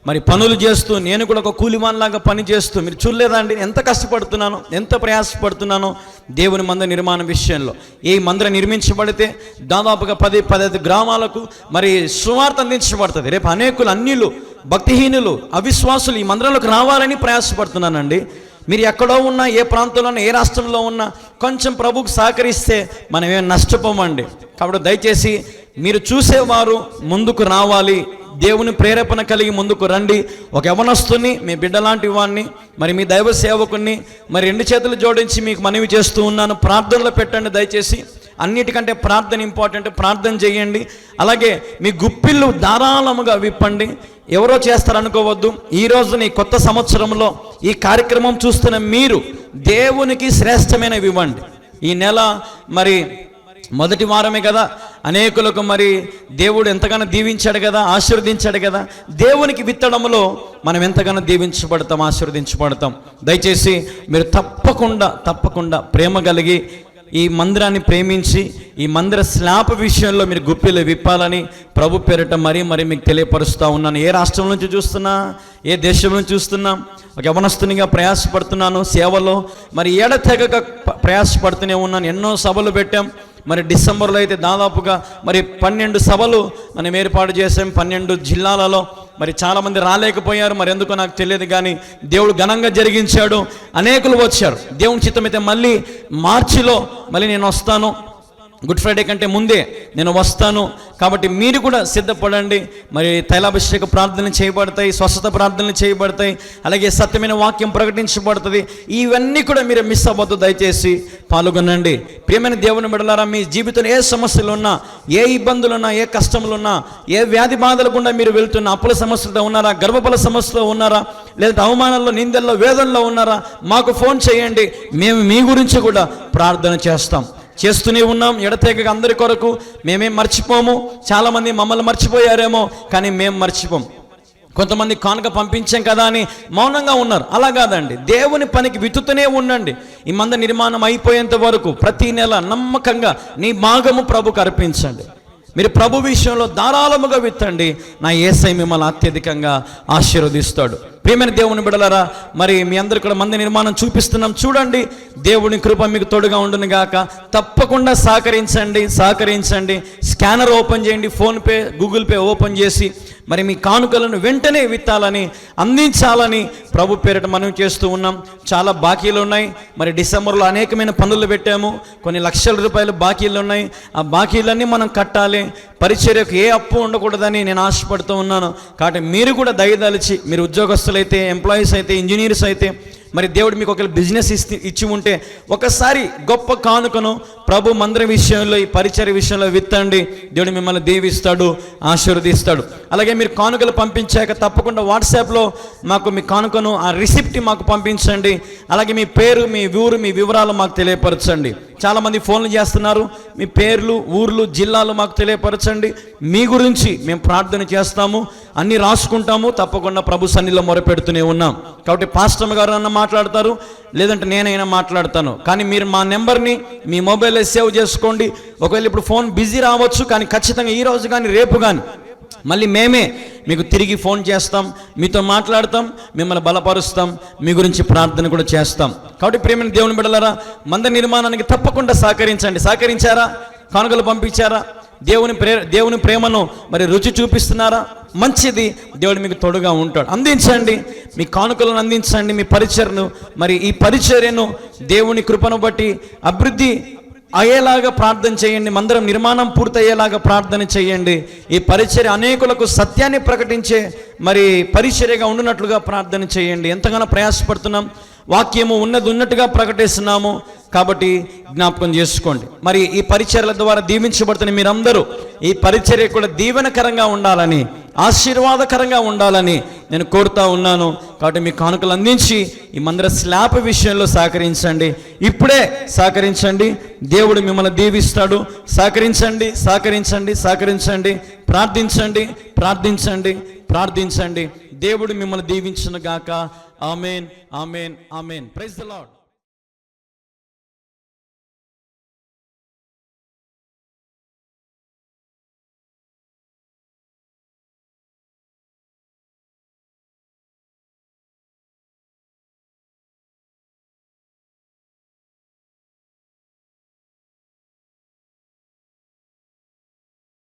S1: మరి పనులు చేస్తూ, నేను కూడా ఒక కూలిమాన్లాగా పని చేస్తూ, మీరు చూడలేదండి ఎంత కష్టపడుతున్నాను, ఎంత ప్రయాసపడుతున్నానో దేవుని మందిర నిర్మాణం విషయంలో. ఈ మందిరం నిర్మించబడితే దాదాపుగా 10-15 గ్రామాలకు మరి సువార్త అందించబడుతుంది. రేపు అనేకులు, అన్యులు, భక్తిహీనులు, అవిశ్వాసులు ఈ మందిరంలోకి రావాలని ప్రయాసపడుతున్నానండి. మీరు ఎక్కడో ఉన్నా, ఏ ప్రాంతంలో ఉన్నా, ఏ రాష్ట్రంలో ఉన్నా కొంచెం ప్రభువుకు సహకరిస్తే మనం ఏం నష్టపోమండి. కాబట్టి దయచేసి మీరు చూసేవారు ముందుకు రావాలి, దేవుని ప్రేరేపణ కలిగి ముందుకు రండి. ఒక యవనస్తుని, మీ బిడ్డ లాంటి వాడిని, మరి మీ దైవ సేవకుని మరి 2 చేతులు జోడించి మీకు మనవి చేస్తూ ఉన్నాను, ప్రార్థనలో పెట్టండి దయచేసి. అన్నిటికంటే ప్రార్థన ఇంపార్టెంట్, ప్రార్థన చేయండి. అలాగే మీ గుప్పిళ్ళు ధారాళముగా విప్పండి. ఎవరో చేస్తారనుకోవద్దు. ఈరోజు నీ కొత్త సంవత్సరంలో ఈ కార్యక్రమం చూస్తున్న మీరు దేవునికి శ్రేష్టమైనవి ఇవ్వండి. ఈ నెల మరి మొదటి వారమే కదా, అనేకులకు మరి దేవుడు ఎంతగానో దీవించాడు కదా, ఆశీర్వదించాడు కదా. దేవునికి విత్తడంలో మనం ఎంతగానో దీవించబడతాం, ఆశీర్వదించబడతాం. దయచేసి మీరు తప్పకుండా ప్రేమ కలిగి ఈ మందిరాన్ని ప్రేమించి ఈ మందిర స్లాబ్ విషయంలో మీరు గుప్పిలు విప్పాలని ప్రభు పేరిట మరీ మీకు తెలియపరుస్తూ ఉన్నాను. ఏ రాష్ట్రం నుంచి చూస్తున్నా, ఏ దేశం నుంచి చూస్తున్నా, ఒక యవనస్తునిగా ప్రయాసపడుతున్నాను సేవలో. మరి ఏడతెగక ప్రయాసపడుతూనే ఉన్నాను. ఎన్నో సభలు పెట్టాం. మరి డిసెంబర్లో అయితే దాదాపుగా మరి 12 సభలు మనం ఏర్పాటు చేసాం 12 జిల్లాలలో. మరి చాలామంది రాలేకపోయారు, మరి ఎందుకో నాకు తెలియదు, కానీ దేవుడు ఘనంగా జరిగించాడు. అనేకులు వచ్చారు. దేవుని చిత్తమైతే మళ్ళీ మార్చిలో మళ్ళీ నేను వస్తాను. గుడ్ ఫ్రైడే కంటే ముందే నేను వస్తాను. కాబట్టి మీరు కూడా సిద్ధపడండి. మరి తైలాభిషేక ప్రార్థనలు చేయబడతాయి, స్వస్థత ప్రార్థనలు చేయబడతాయి, అలాగే సత్యమైన వాక్యం ప్రకటించబడుతుంది. ఇవన్నీ కూడా మీరు మిస్ అవ్వద్దు. దయచేసి పాల్గొనండి. ప్రియమైన దేవుని బిడ్డలారా, మీ జీవితంలో ఏ సమస్యలు ఉన్నా, ఏ ఇబ్బందులు ఉన్నా, ఏ కష్టములు ఉన్నా, ఏ వ్యాధి బాధల గుండా మీరు వెళ్తున్నా, అప్పుల సమస్యలతో ఉన్నారా, గర్భఫల సమస్యలో ఉన్నారా, లేదంటే అవమానాల్లో, నిందల్లో, వేదనలో ఉన్నారా, మాకు ఫోన్ చేయండి. మేము మీ గురించి కూడా ప్రార్థన చేస్తూనే ఉన్నాం. ఎడతెగక అందరి కొరకు మేమేం మర్చిపోము. చాలామంది మమ్మల్ని మర్చిపోయారేమో, కానీ మేము మర్చిపోము. కొంతమంది కానుక పంపించాం కదా అని మౌనంగా ఉన్నారు. అలా కాదండి, దేవుని పనికి విత్తుతూనే ఉండండి. ఈ మందిర నిర్మాణం అయిపోయేంత వరకు ప్రతి నెల నమ్మకంగా నీ భాగము ప్రభుకు అర్పించండి. మీరు ప్రభు విషయంలో ధారాళముగా విత్తండి. నా యేసయ్య మిమ్మల్ని అత్యధికంగా ఆశీర్వదిస్తాడు. ప్రియమైన దేవుని బిడ్డలారా, మరి మీ అందరు కూడా మందిర నిర్మాణం చూపిస్తున్నాం, చూడండి. దేవుని కృప మీకు తోడుగా ఉండును గాక. తప్పకుండా సహకరించండి. స్కానర్ ఓపెన్ చేయండి, ఫోన్పే, గూగుల్ పే ఓపెన్ చేసి మరి మీ కానుకలను వెంటనే విత్తాలని, అందించాలని ప్రభు పేరిట మనవి చేస్తూ ఉన్నాం. చాలా బాకీలు ఉన్నాయి. మరి డిసెంబర్లో అనేకమైన పనులు పెట్టాము. కొన్ని లక్షల రూపాయలు బాకీలు ఉన్నాయి. ఆ బాకీలన్నీ మనం కట్టాలి. పరిచర్యకు ఏ అప్పు ఉండకూడదని నేను ఆశపడుతూ ఉన్నాను. కాబట్టి మీరు కూడా దయదలిచి, మీరు ఉద్యోగస్తులైతే, ఎంప్లాయీస్ అయితే, ఇంజనీర్స్ అయితే, మరి దేవుడు మీకు ఒక బిజినెస్ ఇచ్చి ఉంటే ఒకసారి గొప్ప కానుకను ప్రభు మందిర విషయంలో, ఈ పరిచర్య విషయంలో విత్తండి. దేవుడు మిమ్మల్ని దీవిస్తాడు, ఆశీర్వదిస్తాడు. అలాగే మీరు కానుకలు పంపించాక తప్పకుండా వాట్సాప్లో మాకు మీ కానుకను, ఆ రిసిప్ట్ మాకు పంపించండి. అలాగే మీ పేరు, మీ ఊరు, మీ వివరాలు మాకు తెలియపరచండి. చాలామంది ఫోన్లు చేస్తున్నారు. మీ పేర్లు, ఊర్లు, జిల్లాలు మాకు తెలియపరచండి. మీ గురించి మేము ప్రార్థన చేస్తాము, అన్నీ రాసుకుంటాము. తప్పకుండా ప్రభు సన్నిధిలో మొరపెడుతూనే ఉన్నాం. కాబట్టి పాస్టర్ గారు అన్న మాట్లాడతారు, లేదంటే నేనైనా మాట్లాడతాను. కానీ మీరు మా నెంబర్ని మీ మొబైల్లో సేవ్ చేసుకోండి. ఒకవేళ ఇప్పుడు ఫోన్ బిజీ రావచ్చు, కానీ ఖచ్చితంగా ఈరోజు కానీ రేపు కానీ మళ్ళీ మేమే మీకు తిరిగి ఫోన్ చేస్తాం, మీతో మాట్లాడతాం, మిమ్మల్ని బలపరుస్తాం, మీ గురించి ప్రార్థన కూడా చేస్తాం. కాబట్టి ప్రియమైన దేవుని బిడ్డలారా, మందిర నిర్మాణానికి తప్పకుండా సహకరించారా? కానుకలు పంపించారా? దేవుని ప్రేమను మరి రుచి చూపిస్తున్నారా? మంచిది. దేవుడు మీకు తోడుగా ఉంటాడు. అందించండి, మీ కానుకలను అందించండి. మీ పరిచర్ను, మరి ఈ పరిచర్యను దేవుని కృపను బట్టి అభివృద్ధి అయ్యేలాగా ప్రార్థన చేయండి. మందిరం నిర్మాణం పూర్తయ్యేలాగా ప్రార్థన చేయండి. ఈ పరిచర్య అనేకులకు సత్యాన్ని ప్రకటించే మరి పరిచర్యగా ఉండునట్లుగా ప్రార్థన చేయండి. ఎంతగానో ప్రయాసపడుతున్నాం, వాక్యము ఉన్నట్టుగా ప్రకటిస్తున్నాము. కాబట్టి జ్ఞాపకం చేసుకోండి. మరి ఈ పరిచర్యల ద్వారా దీవించబడుతున్న మీరందరూ ఈ పరిచర్య కూడా దీవెనకరంగా ఉండాలని, ఆశీర్వాదకరంగా ఉండాలని నేను కోరుతా ఉన్నాను. కాబట్టి మీ కానుకలు అందించి ఈ మందిర స్లాబ్ విషయంలో సహకరించండి. ఇప్పుడే సహకరించండి, దేవుడు మిమ్మల్ని దీవిస్తాడు. సహకరించండి. ప్రార్థించండి. దేవుడు మిమ్మల్ని దీవించును గాక. ఆమేన్. Praise the lord.